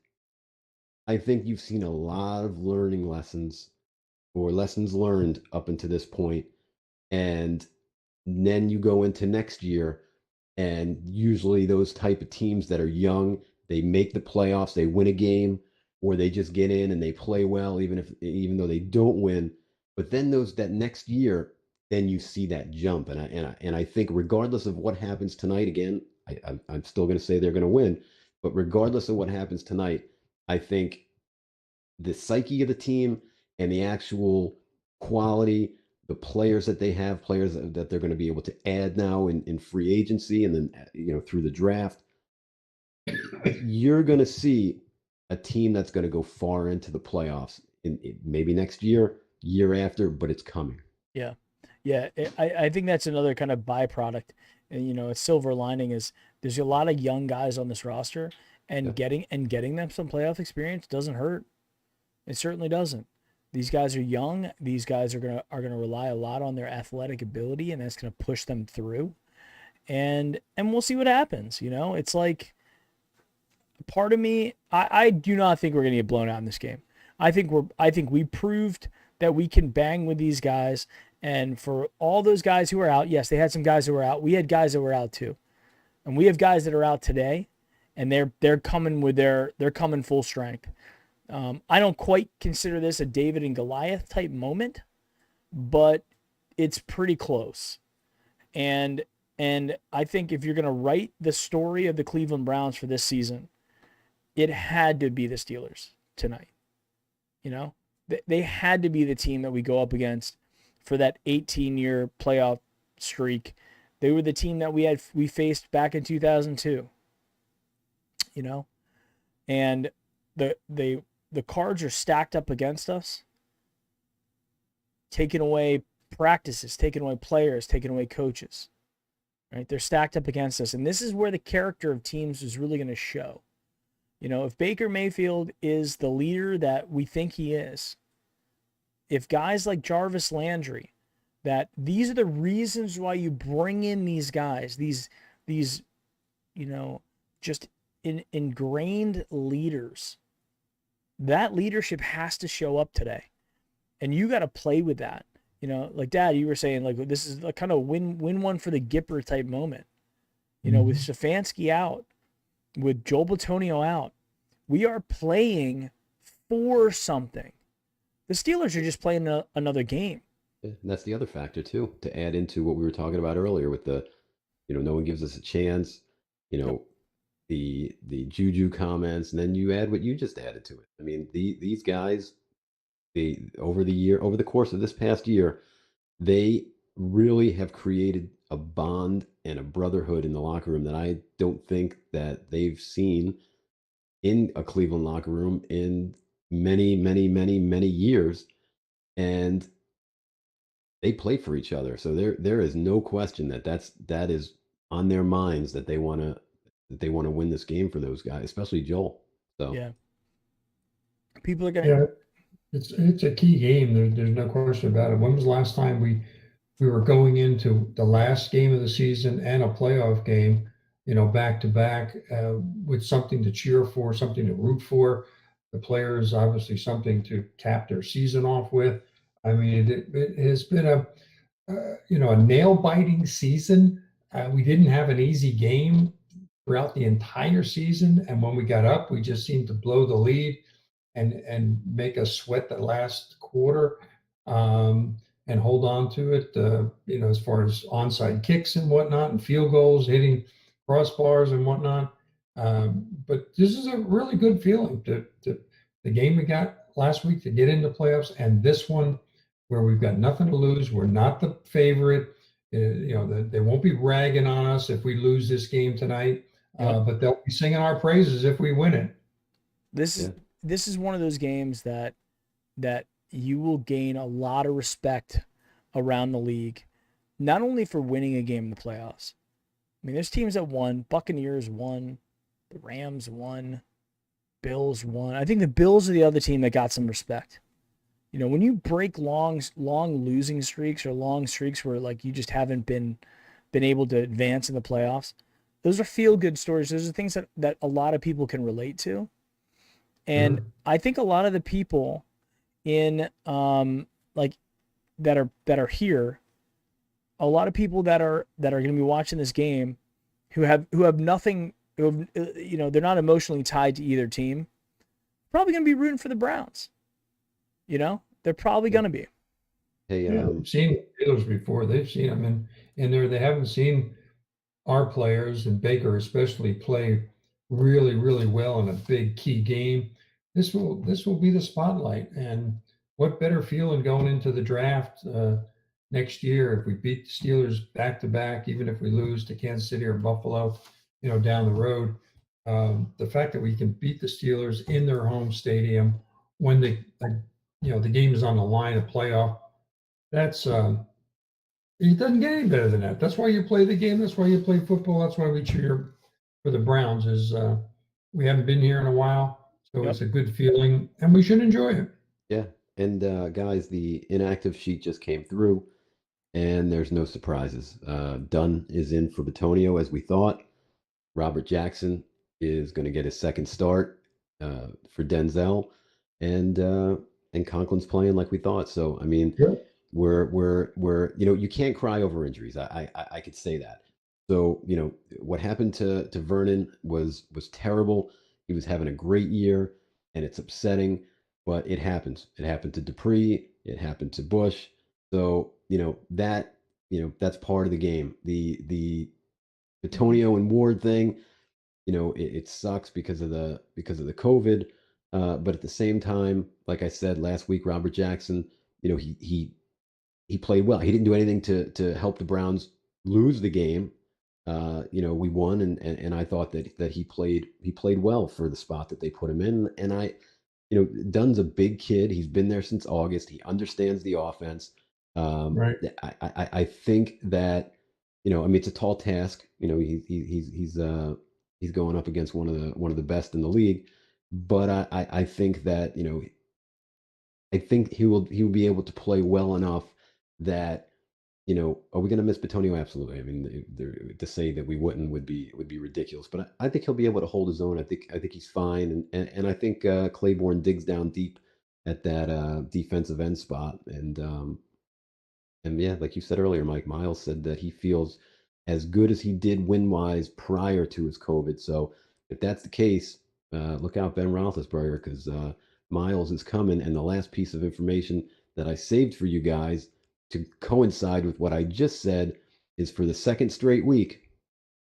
I think you've seen a lot of learning lessons or lessons learned up until this point, and then you go into next year, and usually those type of teams that are young, they make the playoffs, they win a game, or they just get in and they play well, even though they don't win. But then that next year, then you see that jump, and I think regardless of what happens tonight, again, I'm still going to say they're going to win, but regardless of what happens tonight, I think the psyche of the team and the actual quality, the players that they have, players that they're going to be able to add now in free agency and then through the draft, you're going to see a team that's going to go far into the playoffs in maybe next year after, but it's coming. Yeah. Yeah. I think that's another kind of byproduct. And, a silver lining is there's a lot of young guys on this roster, and Yeah. getting them some playoff experience doesn't hurt. It certainly doesn't. These guys are young. These guys are gonna rely a lot on their athletic ability, and that's gonna push them through. And we'll see what happens. It's like, part of me, I do not think we're gonna get blown out in this game. I think we proved that we can bang with these guys. And for all those guys who are out, yes, they had some guys who were out. We had guys that were out too, and we have guys that are out today, and they're coming full strength. I don't quite consider this a David and Goliath type moment, but it's pretty close. And I think if you're going to write the story of the Cleveland Browns for this season, it had to be the Steelers tonight. They had to be the team that we go up against for that 18-year playoff streak. They were the team that we faced back in 2002. And the cards are stacked up against us, taking away practices, taking away players, taking away coaches. Right? They're stacked up against us. And this is where the character of teams is really going to show. If Baker Mayfield is the leader that we think he is, if guys like Jarvis Landry, that these are the reasons why you bring in these guys, these just ingrained leaders, that leadership has to show up today. And you got to play with that. Like Dad, you were saying, like, this is a kind of win one for the Gipper type moment. With Stefanski out, with Joel Bitonio out, we are playing for something. The Steelers are just playing another game. And that's the other factor too, to add into what we were talking about earlier with the, no one gives us a chance, Yep. the Juju comments, and then you add what you just added to it. I mean, these guys, over the course of this past year, they really have created a bond and a brotherhood in the locker room that I don't think that they've seen in a Cleveland locker room in many, many, many, many years. And they play for each other. So there is no question that is on their minds, that they want to win this game for those guys, especially Joel. So Yeah. People are going to. Yeah, it's a key game. There's no question about it. When was the last time we were going into the last game of the season and a playoff game, back to back, with something to cheer for, something to root for? The players, obviously, something to cap their season off with. I mean, it has been a nail biting season. We didn't have an easy game throughout the entire season, and when we got up, we just seemed to blow the lead and make us sweat the last quarter, and hold on to it. As far as onside kicks and whatnot, and field goals, hitting crossbars and whatnot. But this is a really good feeling to the game we got last week to get into playoffs, and this one where we've got nothing to lose. We're not the favorite. They won't be ragging on us if we lose this game tonight. Yep. but they'll be singing our praises if we win it. This is Yeah. this is one of those games that you will gain a lot of respect around the league, not only for winning a game in the playoffs. I mean, there's teams that won. Buccaneers won. The Rams won. Bills won. I think the Bills are the other team that got some respect. You know, when you break long losing streaks or long streaks where like you just haven't been able to advance in the playoffs, those are feel good stories. Those are things that a lot of people can relate to. And Sure. I think a lot of the people in like that are here, a lot of people that are going to be watching this game who have nothing, who have, you know, they're not emotionally tied to either team, probably going to be rooting for the Browns. You know, they're probably going to be. Hey, Yeah, they've seen the Steelers before. They've seen them, and they haven't seen our players and Baker especially play really, really well in a big key game. This will be the spotlight, and what better feeling going into the draft next year if we beat the Steelers back to back, even if we lose to Kansas City or Buffalo, down the road. The fact that we can beat the Steelers in their home stadium when the game is on the line of playoff, that's it doesn't get any better than that. That's why you play the game. That's why you play football. That's why we cheer for the Browns. We haven't been here in a while, so Yep. it's a good feeling, and we should enjoy it. yeah. And guys, the inactive sheet just came through, and there's no surprises. Dunn is in for Batonio as we thought. Robert Jackson is going to get his second start for Denzel, and Conklin's playing like we thought. So I mean, Yeah. we're you can't cry over injuries. I could say that. So what happened to Vernon was terrible. He was having a great year, and it's upsetting, but it happens. It happened to Dupree. It happened to Bush. So that's part of the game. The Antonio and Ward thing, it sucks because of the COVID. But at the same time, like I said last week, Robert Jackson, he played well. He didn't do anything to help the Browns lose the game. We won, and I thought that he played well for the spot that they put him in. And Dunn's a big kid. He's been there since August. He understands the offense. Right. I think that I mean, it's a tall task. He's going up against one of the best in the league, but I think that I think he will be able to play well enough that are we going to miss Batonio? Absolutely. I mean, to say that we wouldn't would be ridiculous. But I think he'll be able to hold his own. I think he's fine, and I think Claiborne digs down deep at that defensive end spot, and yeah, like you said earlier, Mike, Miles said that he feels as good as he did win wise prior to his COVID. So if that's the case, look out, Ben Roethlisberger, because Miles is coming. And the last piece of information that I saved for you guys to coincide with what I just said is for the second straight week,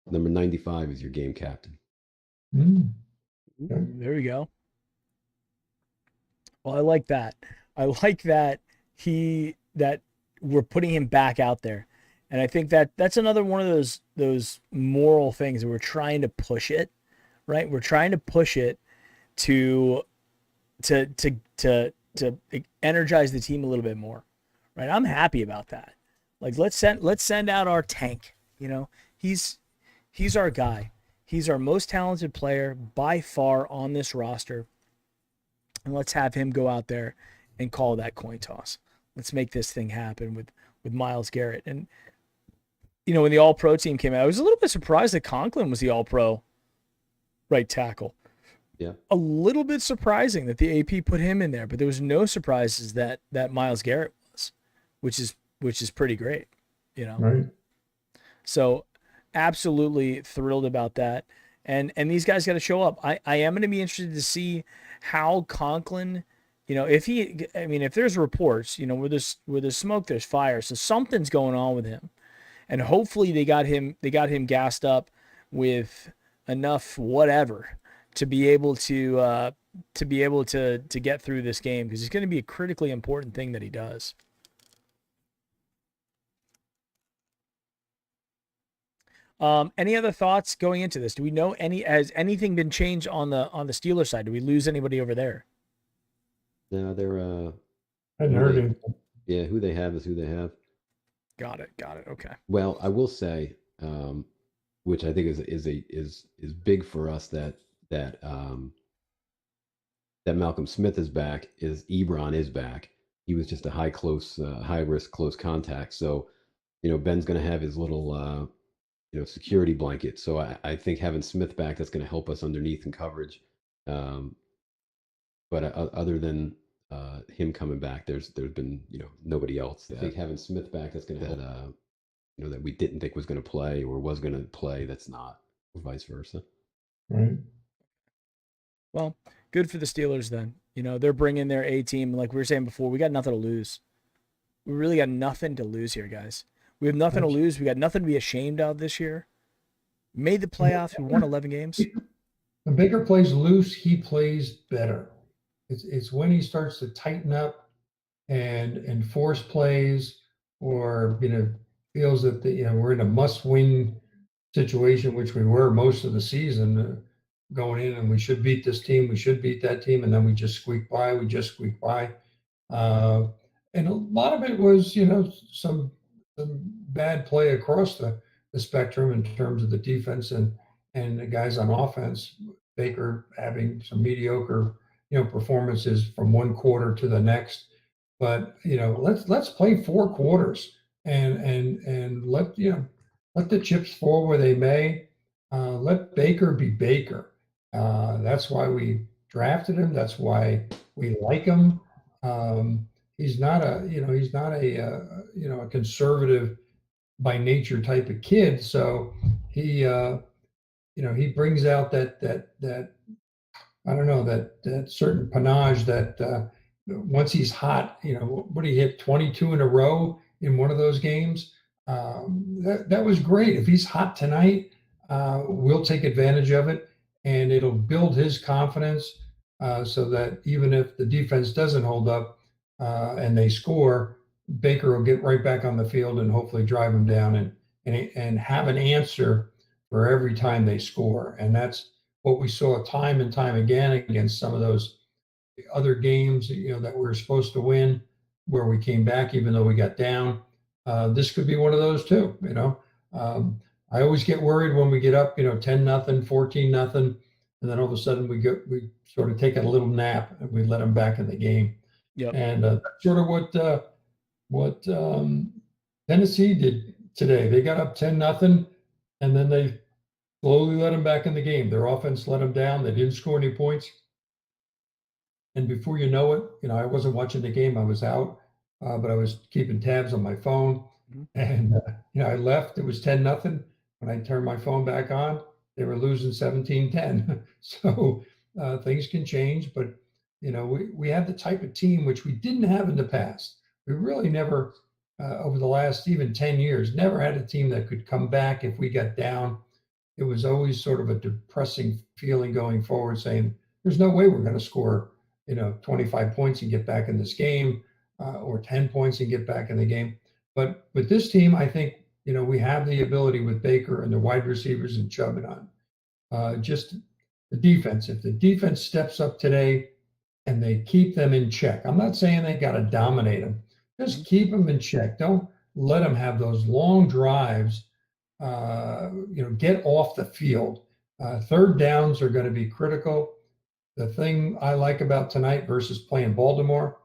number 95 is your game captain. Mm. There we go. Well, I like that. I like that that we're putting him back out there. And I think that that's another one of those moral things that we're trying to push it, right? We're trying to push it to energize the team a little bit more. Right? I'm happy about that. Like let's send out our tank, He's our guy. He's our most talented player by far on this roster. And let's have him go out there and call that coin toss. Let's make this thing happen with Myles Garrett. And when the All-Pro team came out, I was a little bit surprised that Conklin was the All-Pro right tackle. Yeah. A little bit surprising that the AP put him in there, but there was no surprises that Myles Garrett was, which is pretty great, Right. So absolutely thrilled about that. And these guys got to show up. I am going to be interested to see how Conklin, if there's reports, where there's smoke, there's fire. So something's going on with him. And hopefully they got him gassed up with enough whatever to be able to get through this game, because it's going to be a critically important thing that he does. Any other thoughts going into this? Do we know has anything been changed on the Steelers side? Do we lose anybody over there? No, they're I hadn't who heard they him. yeah, who they have is who they have. Got it. Got it. Okay. Well, I will say, which I think is big for us that that Malcolm Smith is back. Is Ebron is back. He was just a high risk close contact. So, Ben's going to have his little security blanket. So I think having Smith back, that's going to help us underneath in coverage. But other than him coming back, there's been nobody else. I think having Smith back, that's going to help. That we didn't think was going to play or was going to play, that's not, or vice versa. Right. Well, good for the Steelers then. They're bringing their A team. Like we were saying before, we got nothing to lose. We really got nothing to lose here, guys. We have nothing to lose. We got nothing to be ashamed of this year. Made the playoffs. We won 11 games. When Baker plays loose, he plays better. It's when he starts to tighten up and force plays, or feels that we're in a must-win situation, which we were most of the season, going in, and we should beat this team, we should beat that team, and then we just squeak by. And a lot of it was, some bad play across the spectrum in terms of the defense and the guys on offense. Baker having some mediocre, performances from one quarter to the next. But let's play 4 quarters and let the chips fall where they may. Let Baker be Baker. That's why we drafted him. That's why we like him. He's not a conservative by nature type of kid. So he brings out that I don't know, that certain panache that once he's hot, what he hit 22 in a row in one of those games. That was great. If he's hot tonight, we'll take advantage of it, and it'll build his confidence, so that even if the defense doesn't hold up and they score, Baker will get right back on the field and hopefully drive them down and have an answer for every time they score. And that's what we saw time and time again against some of those other games, that we were supposed to win, where we came back even though we got down. This could be one of those too. I always get worried when we get up, 10-0, 14-0, and then all of a sudden we sort of take a little nap and we let them back in the game. Yep. And that's sort of what Tennessee did today. They got up 10-0, and then they slowly let them back in the game. Their offense let them down. They didn't score any points. And before you know it, I wasn't watching the game. I was out, but I was keeping tabs on my phone. And, I left. It was 10-0. When I turned my phone back on, they were losing 17-10. So things can change. But, we have the type of team which we didn't have in the past. We really never, over the last even 10 years, never had a team that could come back if we got down. It was always sort of a depressing feeling going forward, saying there's no way we're going to score, 25 points and get back in this game, or 10 points and get back in the game. But with this team, I think, we have the ability with Baker and the wide receivers and Chubb on. Just the defense. If the defense steps up today and they keep them in check, I'm not saying they got to dominate them. Just keep them in check. Don't let them have those long drives. Get off the field. Third downs are going to be critical. The thing I like about tonight versus playing Baltimore,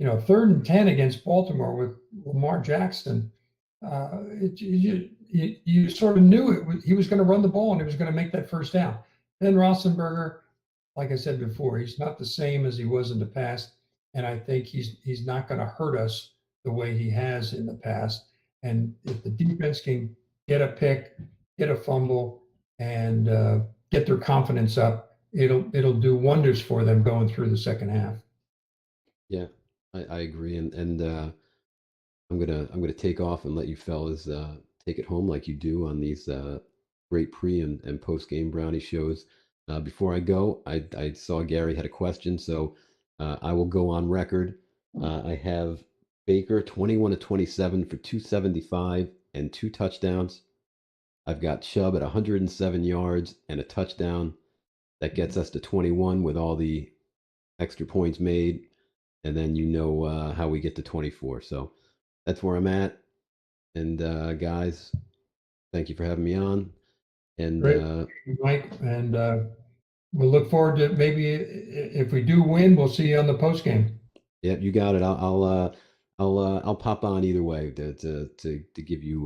3rd and 10 against Baltimore with Lamar Jackson, you sort of knew he was going to run the ball and he was going to make that first down. Then Roethlisberger, like I said before, he's not the same as he was in the past, and I think he's not going to hurt us the way he has in the past. And if the defense can get a pick, get a fumble, and get their confidence up, it'll do wonders for them going through the second half. Yeah, I agree, and I'm gonna take off and let you fellas take it home like you do on these great pre and post game brownie shows. Before I go, I saw Gary had a question, so I will go on record. I have Baker 21 of 27 for 275 and 2 touchdowns. I've got Chubb at 107 yards and a touchdown. That gets us to 21 with all the extra points made. And then how we get to 24. So that's where I'm at. And guys, thank you for having me on. And Great, Mike, and we'll look forward to maybe if we do win, we'll see you on the post game. yeah, you got it. I'll pop on either way to give you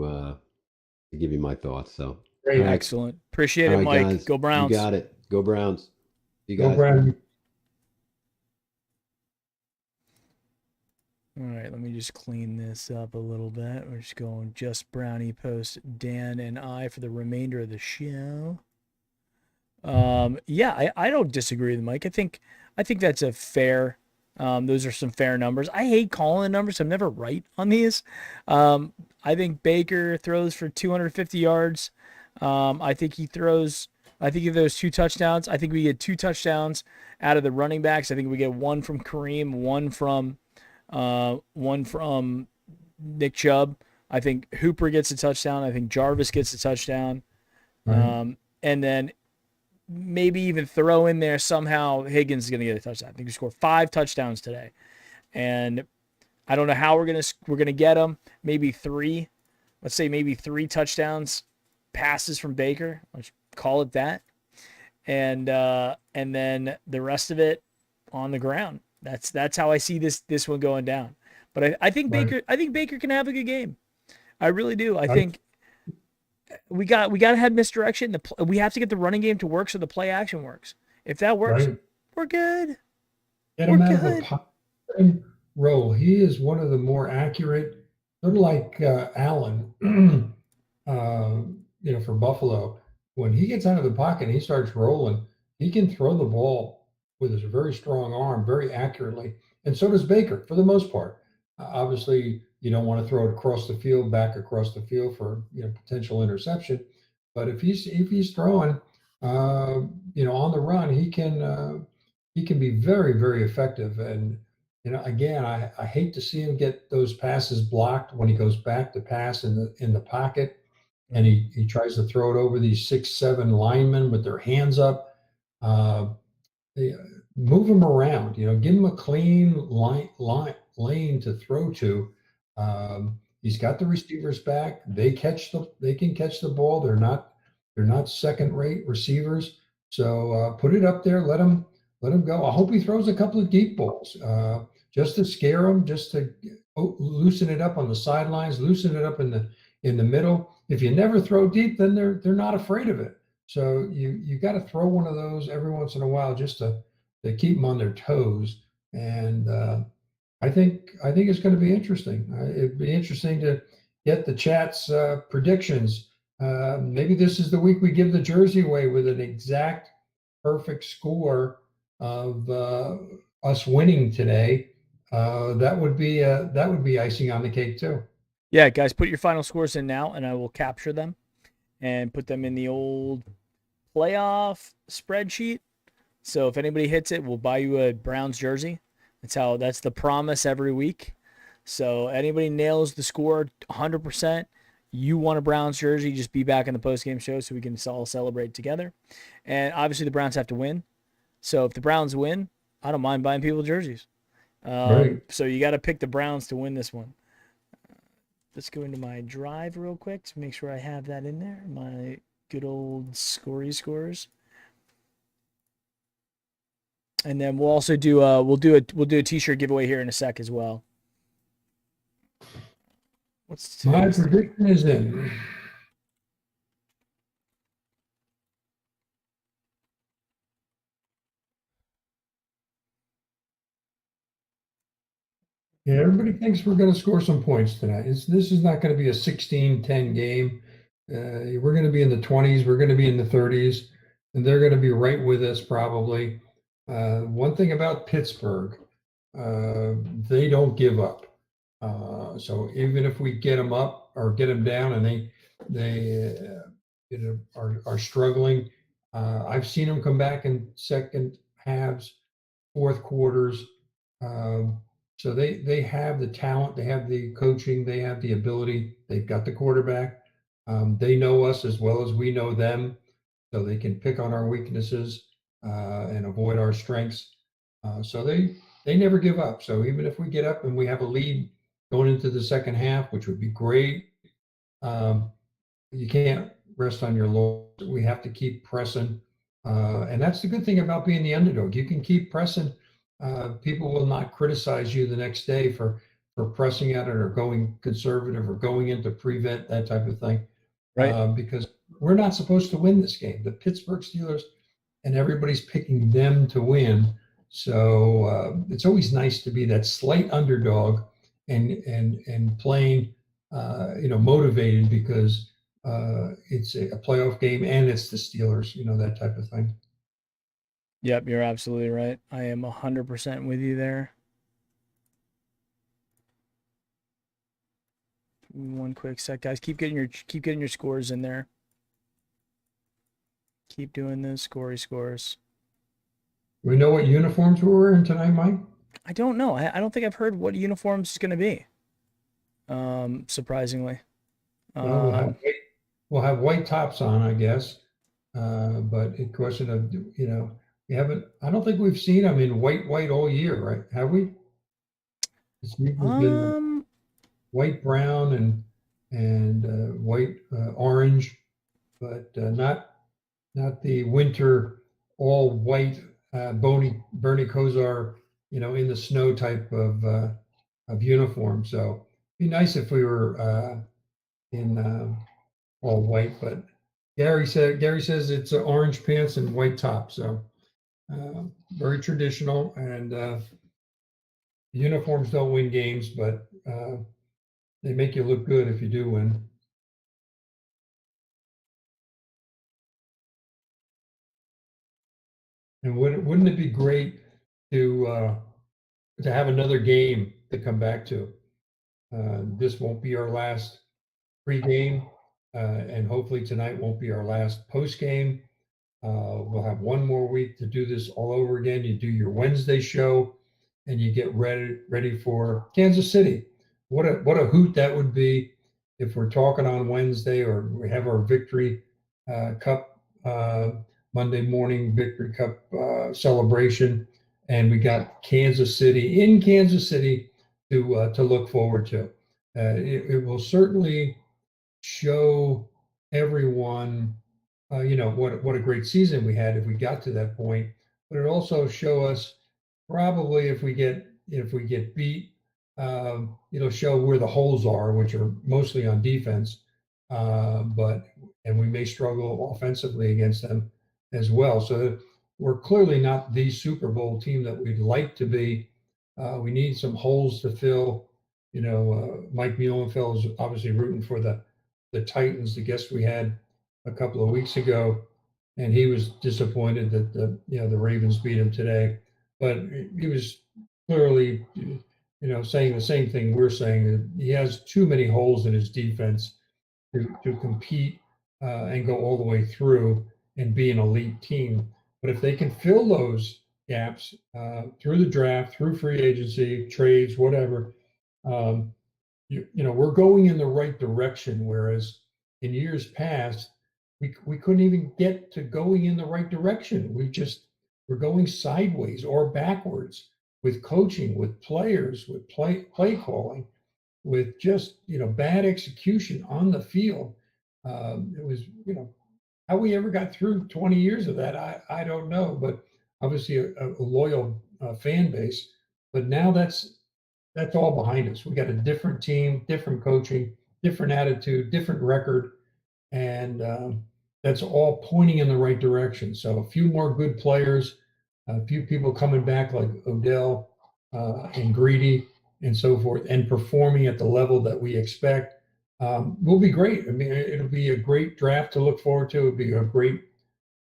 my thoughts. So Great. all right, Excellent. Appreciate all it, right, Mike. guys, Go Browns. You got it. Go Browns. See you Go guys. Browns. All right, let me just clean this up a little bit. We're just going just Brownie post Dan and I for the remainder of the show. Yeah, I don't disagree with Mike. I think that's a fair. Those are some fair numbers. I hate calling the numbers. I'm never right on these. I think Baker throws for 250 yards. I think he throws 2 touchdowns. I think we get 2 touchdowns out of the running backs. I think we get one from Kareem, one from Nick Chubb. I think Hooper gets a touchdown. I think Jarvis gets a touchdown. Right. And then maybe even throw in there somehow Higgins is going to get a touchdown. I think we scored 5 touchdowns today. And I don't know how we're going to get them. Maybe 3. Let's say maybe 3 touchdowns passes from Baker. Let's call it that. And then the rest of it on the ground. That's how I see this one going down. But I think Right. Baker can have a good game. I really do. I think we got to have misdirection. We have to get the running game to work so the play action works. If that works, Right. we're good. Get We're him out of a good. pocket roll. He is one of the more accurate, sort of like Allen, for Buffalo. When he gets out of the pocket and he starts rolling, he can throw the ball with his very strong arm very accurately. And so does Baker for the most part. Obviously, you don't want to throw it across the field, back across the field for potential interception. But if he's throwing, on the run, he can be very, very effective. And again, I hate to see him get those passes blocked when he goes back to pass in the pocket, and he tries to throw it over these 6, 7 linemen with their hands up. They, move him around. Give him a clean lane to throw to. He's got the receivers back. They can catch the ball. They're not second rate receivers. So put it up there. Let him go. I hope he throws a couple of deep balls just to scare him, just to loosen it up on the sidelines, loosen it up in the middle. If you never throw deep, then they're not afraid of it. So you got to throw one of those every once in a while just to keep them on their toes. And I think it's going to be interesting. It'd be interesting to get the chat's predictions. Maybe this is the week we give the jersey away with an exact perfect score of us winning today. That would be icing on the cake too. Yeah, guys, put your final scores in now, and I will capture them and put them in the old playoff spreadsheet. So if anybody hits it, we'll buy you a Browns jersey. That's the promise every week. So anybody nails the score 100%, you want a Browns jersey, just be back in the post-game show so we can all celebrate together. And obviously the Browns have to win. So if the Browns win, I don't mind buying people jerseys. Right. So you got to pick the Browns to win this one. Let's go into my drive real quick to make sure I have that in there. My good old scorey scores. And then we'll also do we'll do a t-shirt giveaway here in a sec as well. What's my prediction is in. Yeah, everybody thinks we're going to score some points tonight. This is not going to be a 16-10 game. We're going to be in the 20s. We're going to be in the 30s, and they're going to be right with us probably. One thing about Pittsburgh, they don't give up. So even if we get them up or get them down, and they are struggling, I've seen them come back in second halves, fourth quarters. So they have the talent, they have the coaching, they have the ability, they've got the quarterback. They know us as well as we know them, so they can pick on our weaknesses and avoid our strengths. So they never give up. So even if we get up and we have a lead going into the second half, which would be great, um, you can't rest on your laurels. We have to keep pressing. And that's the good thing about being the underdog. You can keep pressing. People will not criticize you the next day for pressing at it or going conservative or going into prevent, that type of thing. Right. Because we're not supposed to win this game. The Pittsburgh Steelers, and everybody's picking them to win. So it's always nice to be that slight underdog and playing, motivated because it's a playoff game and it's the Steelers, that type of thing. Yep, you're absolutely right. I am 100% with you there. One quick sec, guys. Keep getting your scores in there. Keep doing those scores. We know what uniforms we're wearing tonight, Mike? I don't know. I don't think I've heard what uniforms is going to be. Surprisingly. Well, we'll have white tops on, I guess. But a question of, we haven't, I don't think we've seen them in white all year, right? Have we? It's usually been white, brown, and white, orange, but not the winter all white Bernie Kosar, in the snow type of uniform. So it'd be nice if we were in all white. But Gary says it's orange pants and white top. So very traditional, and uniforms don't win games, but they make you look good if you do win. And wouldn't it be great to have another game to come back to? This won't be our last pre-game, and hopefully tonight won't be our last post-game. We'll have one more week to do this all over again. You do your Wednesday show, and you get ready for Kansas City. What a hoot that would be if we're talking on Wednesday, or we have our Victory Cup Monday morning Victory Cup celebration, and we got Kansas City to look forward to. It will certainly show everyone, what a great season we had if we got to that point. But it also show us probably if we get beat, it'll show where the holes are, which are mostly on defense. And we may struggle offensively against them as well. So we're clearly not the Super Bowl team that we'd like to be. We need some holes to fill. Mike Muhlenfeld is obviously rooting for the Titans, the guest we had a couple of weeks ago, and he was disappointed that the Ravens beat him today. But he was clearly, saying the same thing we're saying, that he has too many holes in his defense to compete and go all the way through and be an elite team. But if they can fill those gaps through the draft, through free agency, trades, whatever, we're going in the right direction. Whereas in years past, we couldn't even get to going in the right direction. We're going sideways or backwards with coaching, with players, with play calling, with just bad execution on the field. It was how we ever got through 20 years of that, I don't know, but obviously a loyal fan base. But now that's all behind us. We got a different team, different coaching, different attitude, different record, and that's all pointing in the right direction. So a few more good players, a few people coming back like Odell and Greedy and so forth, and performing at the level that we expect, will be great. I mean, it'll be a great draft to look forward to. It'll be a great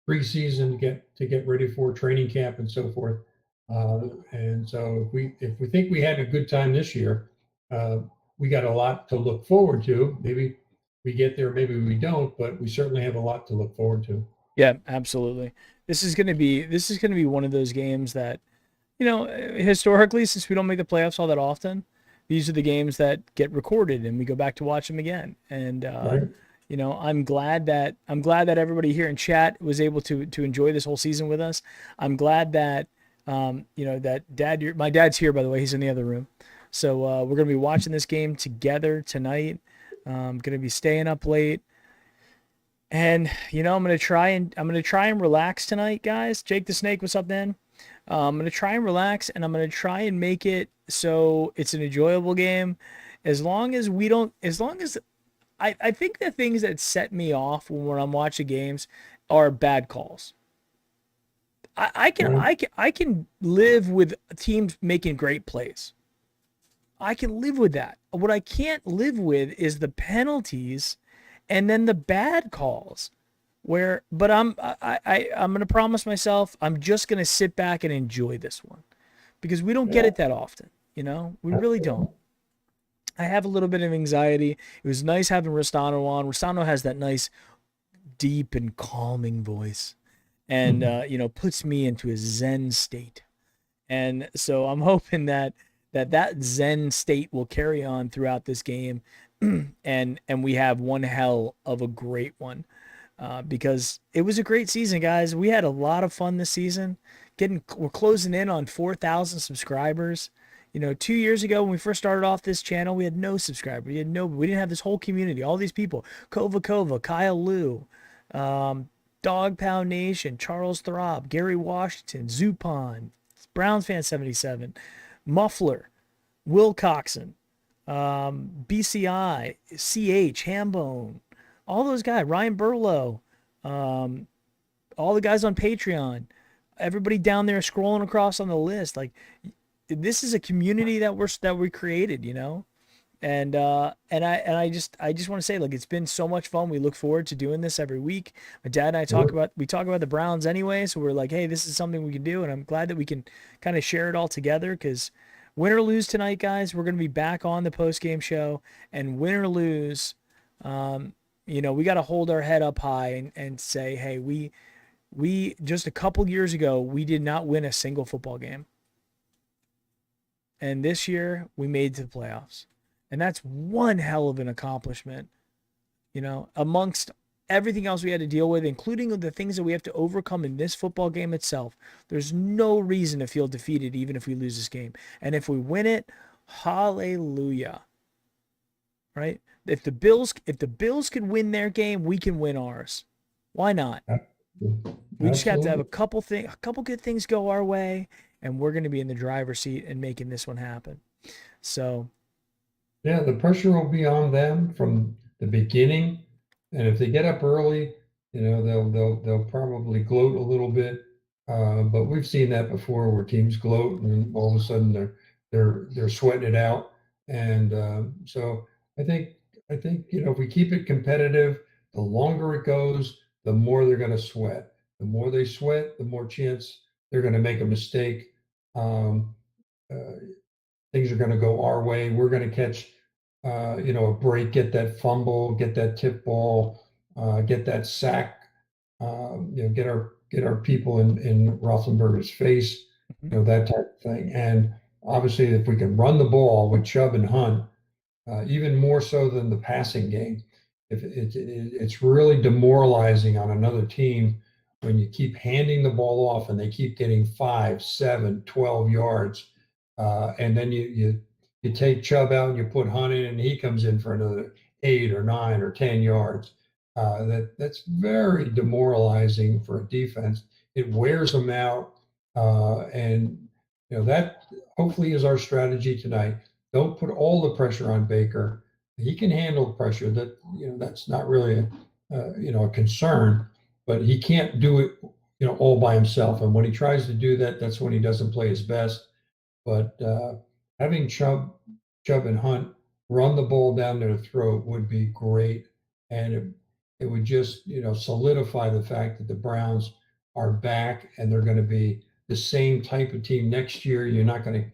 preseason to get ready for training camp and so forth. And so if we think we had a good time this year, we got a lot to look forward to. Maybe we get there, maybe we don't, but we certainly have a lot to look forward to. Yeah, absolutely. This is going to be one of those games that, historically, since we don't make the playoffs all that often, these are the games that get recorded and we go back to watch them again. And Right. I'm glad that everybody here in chat was able to enjoy this whole season with us. I'm glad that that my dad's here, by the way. He's in the other room. So we're gonna be watching this game together tonight. Gonna be staying up late. And I'm gonna try and relax tonight, guys. Jake the Snake, what's up, man? I'm gonna try and relax, and I'm gonna try and make it so it's an enjoyable game. As long as we don't, as long as I think the things that set me off when I'm watching games are bad calls. I can live with teams making great plays. I can live with that. What I can't live with is the penalties and then the bad calls. But I'm gonna promise myself I'm just gonna sit back and enjoy this one because we don't get it that often. We really don't. I have a little bit of anxiety. It was nice having Rostano on. Rostano has that nice, deep and calming voice, and puts me into a Zen state. And so I'm hoping that Zen state will carry on throughout this game, and we have one hell of a great one, because it was a great season, guys. We had a lot of fun this season. We're closing in on 4,000 subscribers. 2 years ago when we first started off this channel, we had no subscribers. We didn't have this whole community, all these people: Kova, Kyle Liu, Dog Pound Nation, Charles Throb, Gary Washington, Zupon, Browns fan 77, Muffler, Will Coxon, BCI, CH, Hambone, all those guys, Ryan Burlow, all the guys on Patreon, everybody down there scrolling across on the list. Like, this is a community that we created, and I just want to say, like, it's been so much fun. We look forward to doing this every week. My dad and I talk about the Browns anyway, so we're like, hey, this is something we can do, and I'm glad that we can kind of share it all together, because win or lose tonight, guys, we're going to be back on the post-game show, and win or lose, we got to hold our head up high and say, hey, we just a couple years ago, we did not win a single football game. And this year we made it to the playoffs. And that's one hell of an accomplishment, amongst everything else we had to deal with, including the things that we have to overcome in this football game itself. There's no reason to feel defeated, even if we lose this game. And if we win it, hallelujah. Right? If the Bills could win their game, we can win ours. Why not? We just have to have a couple good things go our way, and we're going to be in the driver's seat and making this one happen. So, yeah, the pressure will be on them from the beginning, and if they get up early, they'll probably gloat a little bit. But we've seen that before, where teams gloat and all of a sudden they're sweating it out. And so I think if we keep it competitive, the longer it goes, the more they're going to sweat. The more they sweat, the more chance they're going to make a mistake. Things are going to go our way. We're going to catch, a break, get that fumble, get that tip ball, get that sack, get our people in Roethlisberger's face, that type of thing. And obviously, if we can run the ball with Chubb and Hunt, even more so than the passing game, if it's really demoralizing on another team when you keep handing the ball off and they keep getting 5, 7, 12 yards. And then you take Chubb out and you put Hunt in, and he comes in for another 8 or 9 or 10 yards. That's very demoralizing for a defense. It wears them out, and that hopefully is our strategy tonight. Don't put all the pressure on Baker. He can handle pressure. That's not really a concern, but he can't do it all by himself. And when he tries to do that, that's when he doesn't play his best. But having Chubb and Hunt run the ball down their throat would be great, and it would just solidify the fact that the Browns are back and they're going to be the same type of team next year. You're not going to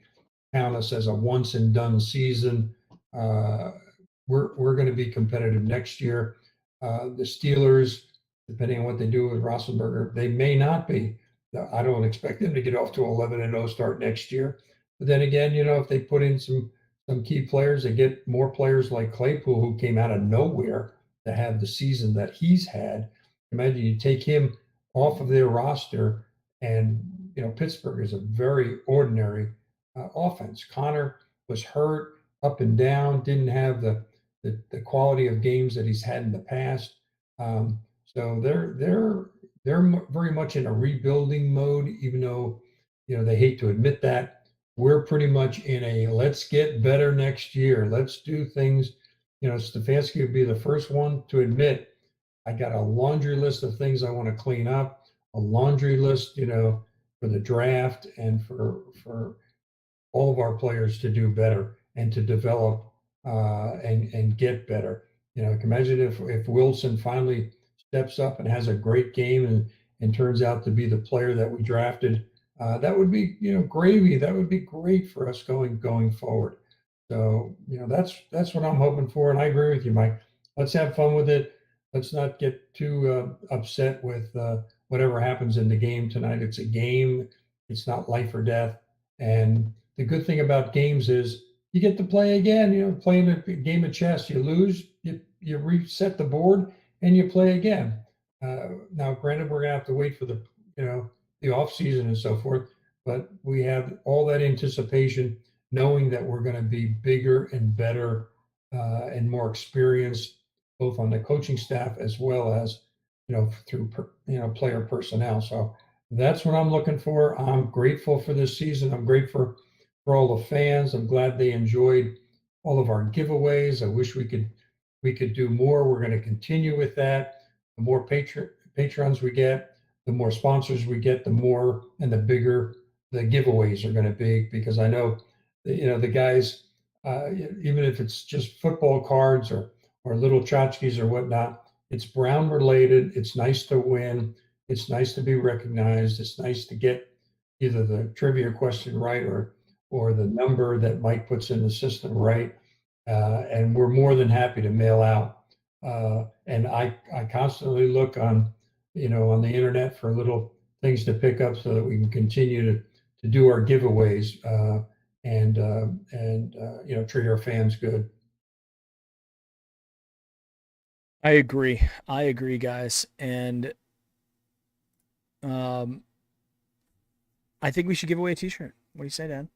count us as a once and done season. We're going to be competitive next year. The Steelers, depending on what they do with Roethlisberger, they may not be. I don't expect them to get off to 11-0 start next year. But then again, if they put in some key players, they get more players like Claypool, who came out of nowhere. to have the season that he's had. Imagine you take him off of their roster, and Pittsburgh is a very ordinary offense. Connor was hurt up and down, didn't have the quality of games that he's had in the past. So they're very much in a rebuilding mode, even though they hate to admit that. We're pretty much in a let's get better next year. Let's do things. Stefanski would be the first one to admit, I got a laundry list of things I want to clean up, a laundry list, for the draft and for all of our players to do better and to develop and get better. Imagine if Wilson finally steps up and has a great game and turns out to be the player that we drafted. That would be gravy. That would be great for us going forward. So that's what I'm hoping for, and I agree with you, Mike. Let's have fun with it. Let's not get too upset with whatever happens in the game tonight. It's a game. It's not life or death. And the good thing about games is you get to play again. Playing a game of chess, you lose, you reset the board, and you play again. Now, granted, we're gonna have to wait for the off season and so forth, but we have all that anticipation, knowing that we're going to be bigger and better and more experienced, both on the coaching staff as well as through player personnel. So that's what I'm looking for. I'm grateful for this season. I'm grateful for all the fans. I'm glad they enjoyed all of our giveaways. I wish we could do more. We're going to continue with that. The more patrons we get, the more sponsors we get, the more and the bigger the giveaways are going to be, because I know the guys, even if it's just football cards or little tchotchkes or whatnot, it's Brown related. It's nice to win. It's nice to be recognized. It's nice to get either the trivia question right or the number that Mike puts in the system right. And we're more than happy to mail out. And I constantly look on the internet for little things to pick up so that we can continue to do our giveaways and treat our fans good. I agree, guys. And I think we should give away a t-shirt. What do you say, Dan?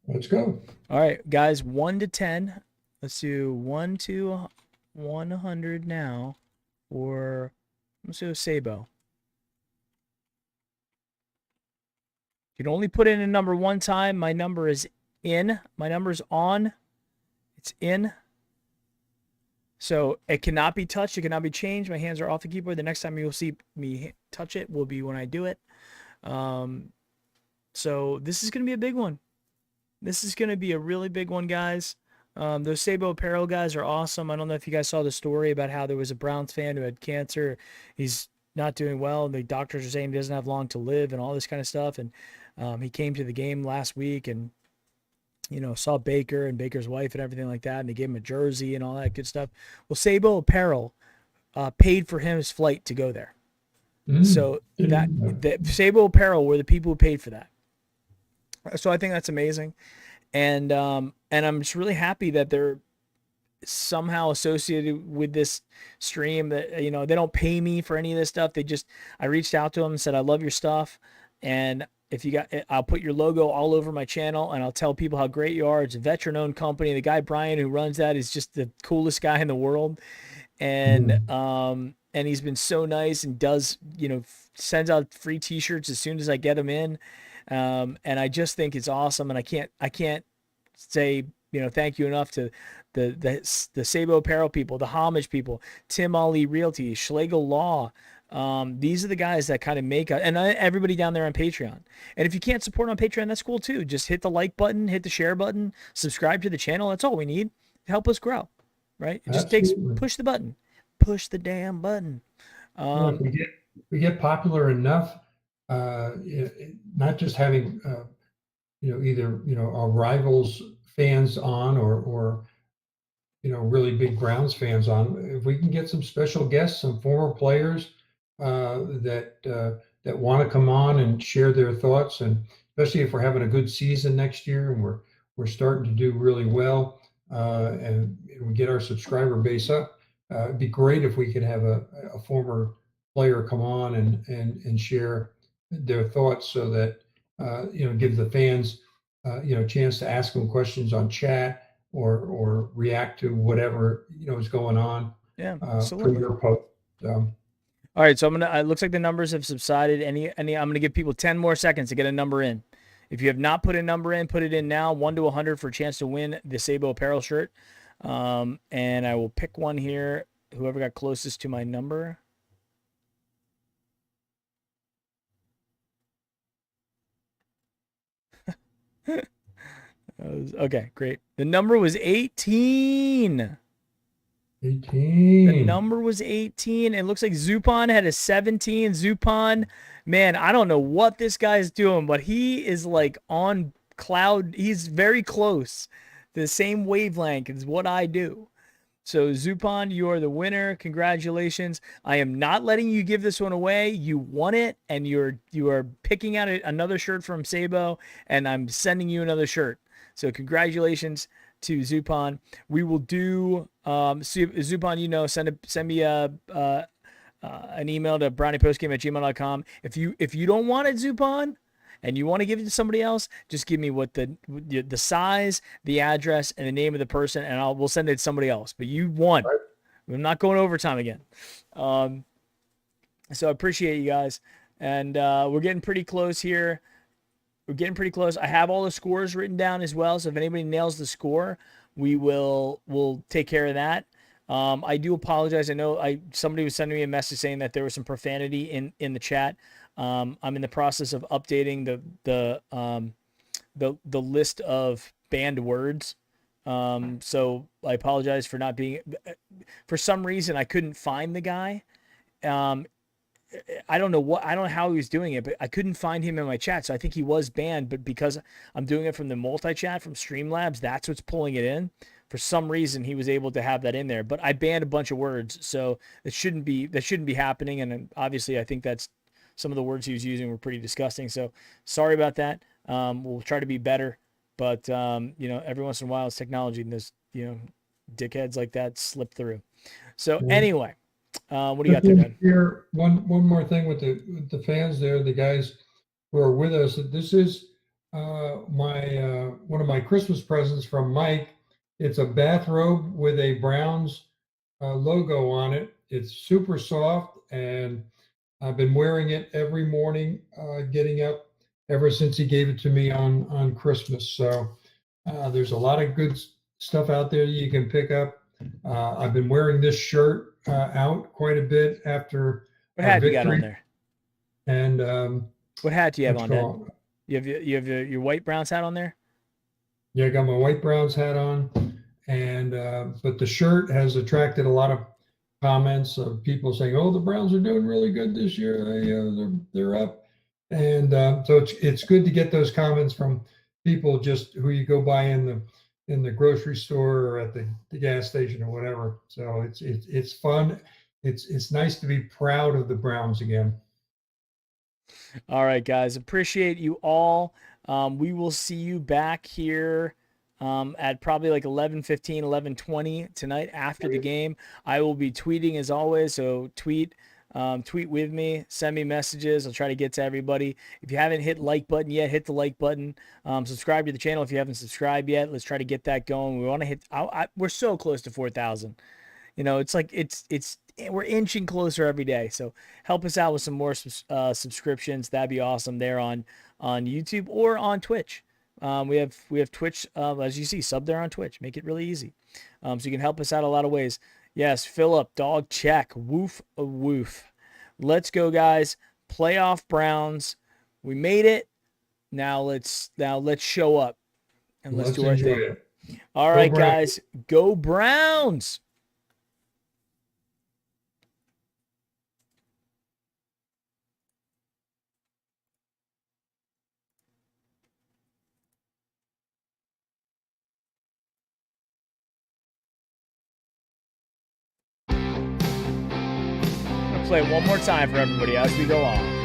Let's go. All right, guys, 1 to 10. Let's do 1 to 100 now. Or let's do Sabo. You can only put in a number one time. My number is in. My number is on. It's in. So it cannot be touched. It cannot be changed. My hands are off the keyboard. The next time you'll see me touch it will be when I do it. So this is going to be a big one. This is going to be a really big one, guys. Those Sabo Apparel guys are awesome. I don't know if you guys saw the story about how there was a Browns fan who had cancer. He's not doing well. The doctors are saying he doesn't have long to live and all this kind of stuff. And he came to the game last week and, saw Baker and Baker's wife and everything like that. And they gave him a jersey and all that good stuff. Well, Sabo Apparel paid for his flight to go there. So the Sabo Apparel were the people who paid for that. So I think that's amazing. And I'm just really happy that they're somehow associated with this stream. That they don't pay me for any of this stuff. I reached out to them and said, I love your stuff, and if you got, I'll put your logo all over my channel, and I'll tell people how great you are. It's a veteran-owned company. The guy Brian who runs that is just the coolest guy in the world, and he's been so nice and does sends out free T-shirts as soon as I get them in, and I just think it's awesome, and I can't say thank you enough to the Sabo Apparel people, the Homage people, Tim Ali Realty, Schlegel Law. These are the guys that kind of make and everybody down there on Patreon. And if you can't support on Patreon, that's cool too. Just hit the like button, hit the share button, subscribe to the channel. That's all we need to help us grow, right? It just takes push the button, push the damn button. If we get popular enough, not just having either our rivals fans on or really big Browns fans on. If we can get some special guests, some former players that want to come on and share their thoughts, and especially if we're having a good season next year and we're starting to do really well, and we get our subscriber base up, it'd be great if we could have a former player come on and share their thoughts so that, give the fans, a chance to ask them questions on chat or react to whatever, is going on. Yeah, For absolutely. your post. All right, so I'm gonna. It looks like the numbers have subsided. I'm gonna give people 10 more seconds to get a number in. If you have not put a number in, put it in now. 1 to 100 for a chance to win the Sabo apparel shirt. And I will pick one here. Whoever got closest to my number. Okay, great. The number was 18. 18. The number was 18. It looks like Zupon had a 17. Zupon, man, I don't know what this guy's doing, but he is like on cloud. He's very close to the same wavelength as what I do. So Zupon, you are the winner. Congratulations. I am not letting you give this one away. You won it, and you are picking out another shirt from Sabo, and I'm sending you another shirt. So congratulations to Zupon. We will do Zupon, send me an email to browniepostgame@gmail.com. If you don't want it, Zupon, and you want to give it to somebody else, just give me what the size, the address, and the name of the person, and we'll send it to somebody else. But you won. Right. I'm not going overtime again. So I appreciate you guys. And we're getting pretty close here. We're getting pretty close. I have all the scores written down as well. So if anybody nails the score, we'll take care of that. I do apologize. I know somebody was sending me a message saying that there was some profanity in the chat. I'm in the process of updating the list of banned words. So I apologize for not being. For some reason, I couldn't find the guy. I don't know how he was doing it, but I couldn't find him in my chat. So I think he was banned, but because I'm doing it from the multi-chat from Streamlabs, that's what's pulling it in. For some reason, he was able to have that in there, but I banned a bunch of words, so that shouldn't be happening. And obviously, I think that's some of the words he was using were pretty disgusting. So sorry about that. We'll try to be better, but every once in a while, it's technology, and there's dickheads like that slip through. So anyway. What do you got there, Ben? Here, one more thing with the fans there, the guys who are with us. This is my one of my Christmas presents from Mike. It's a bathrobe with a Browns logo on it. It's super soft, and I've been wearing it every morning, getting up ever since he gave it to me on Christmas. So there's a lot of good stuff out there that you can pick up. I've been wearing this shirt out quite a bit after what hat you got on there? And what hat do you have on, Dad? You have your white Browns hat on there? Yeah, I got my white Browns hat on, and but the shirt has attracted a lot of comments of people saying, "Oh, the Browns are doing really good this year. They're up," and so it's good to get those comments from people just who you go by in the grocery store or at the gas station or whatever. So it's fun. It's nice to be proud of the Browns again. All right, guys. Appreciate you all. We will see you back here at probably like 11:15, 11:20 tonight after the game. I will be tweeting as always. So tweet with me, send me messages. I'll try to get to everybody. If you haven't hit like button yet, hit the like button. Subscribe to the channel if you haven't subscribed yet. Let's try to get that going. We want to hit. We're so close to 4,000. It's like we're inching closer every day. So help us out with some more subscriptions. That'd be awesome. There on YouTube or on Twitch. We have Twitch, as you see, sub there on Twitch. Make it really easy. So you can help us out a lot of ways. Yes, Philip, dog check. Woof a woof. Let's go, guys. Playoff Browns. We made it. Now let's show up and let's do our thing. All right, guys. Go Browns. Play it one more time for everybody as we go on.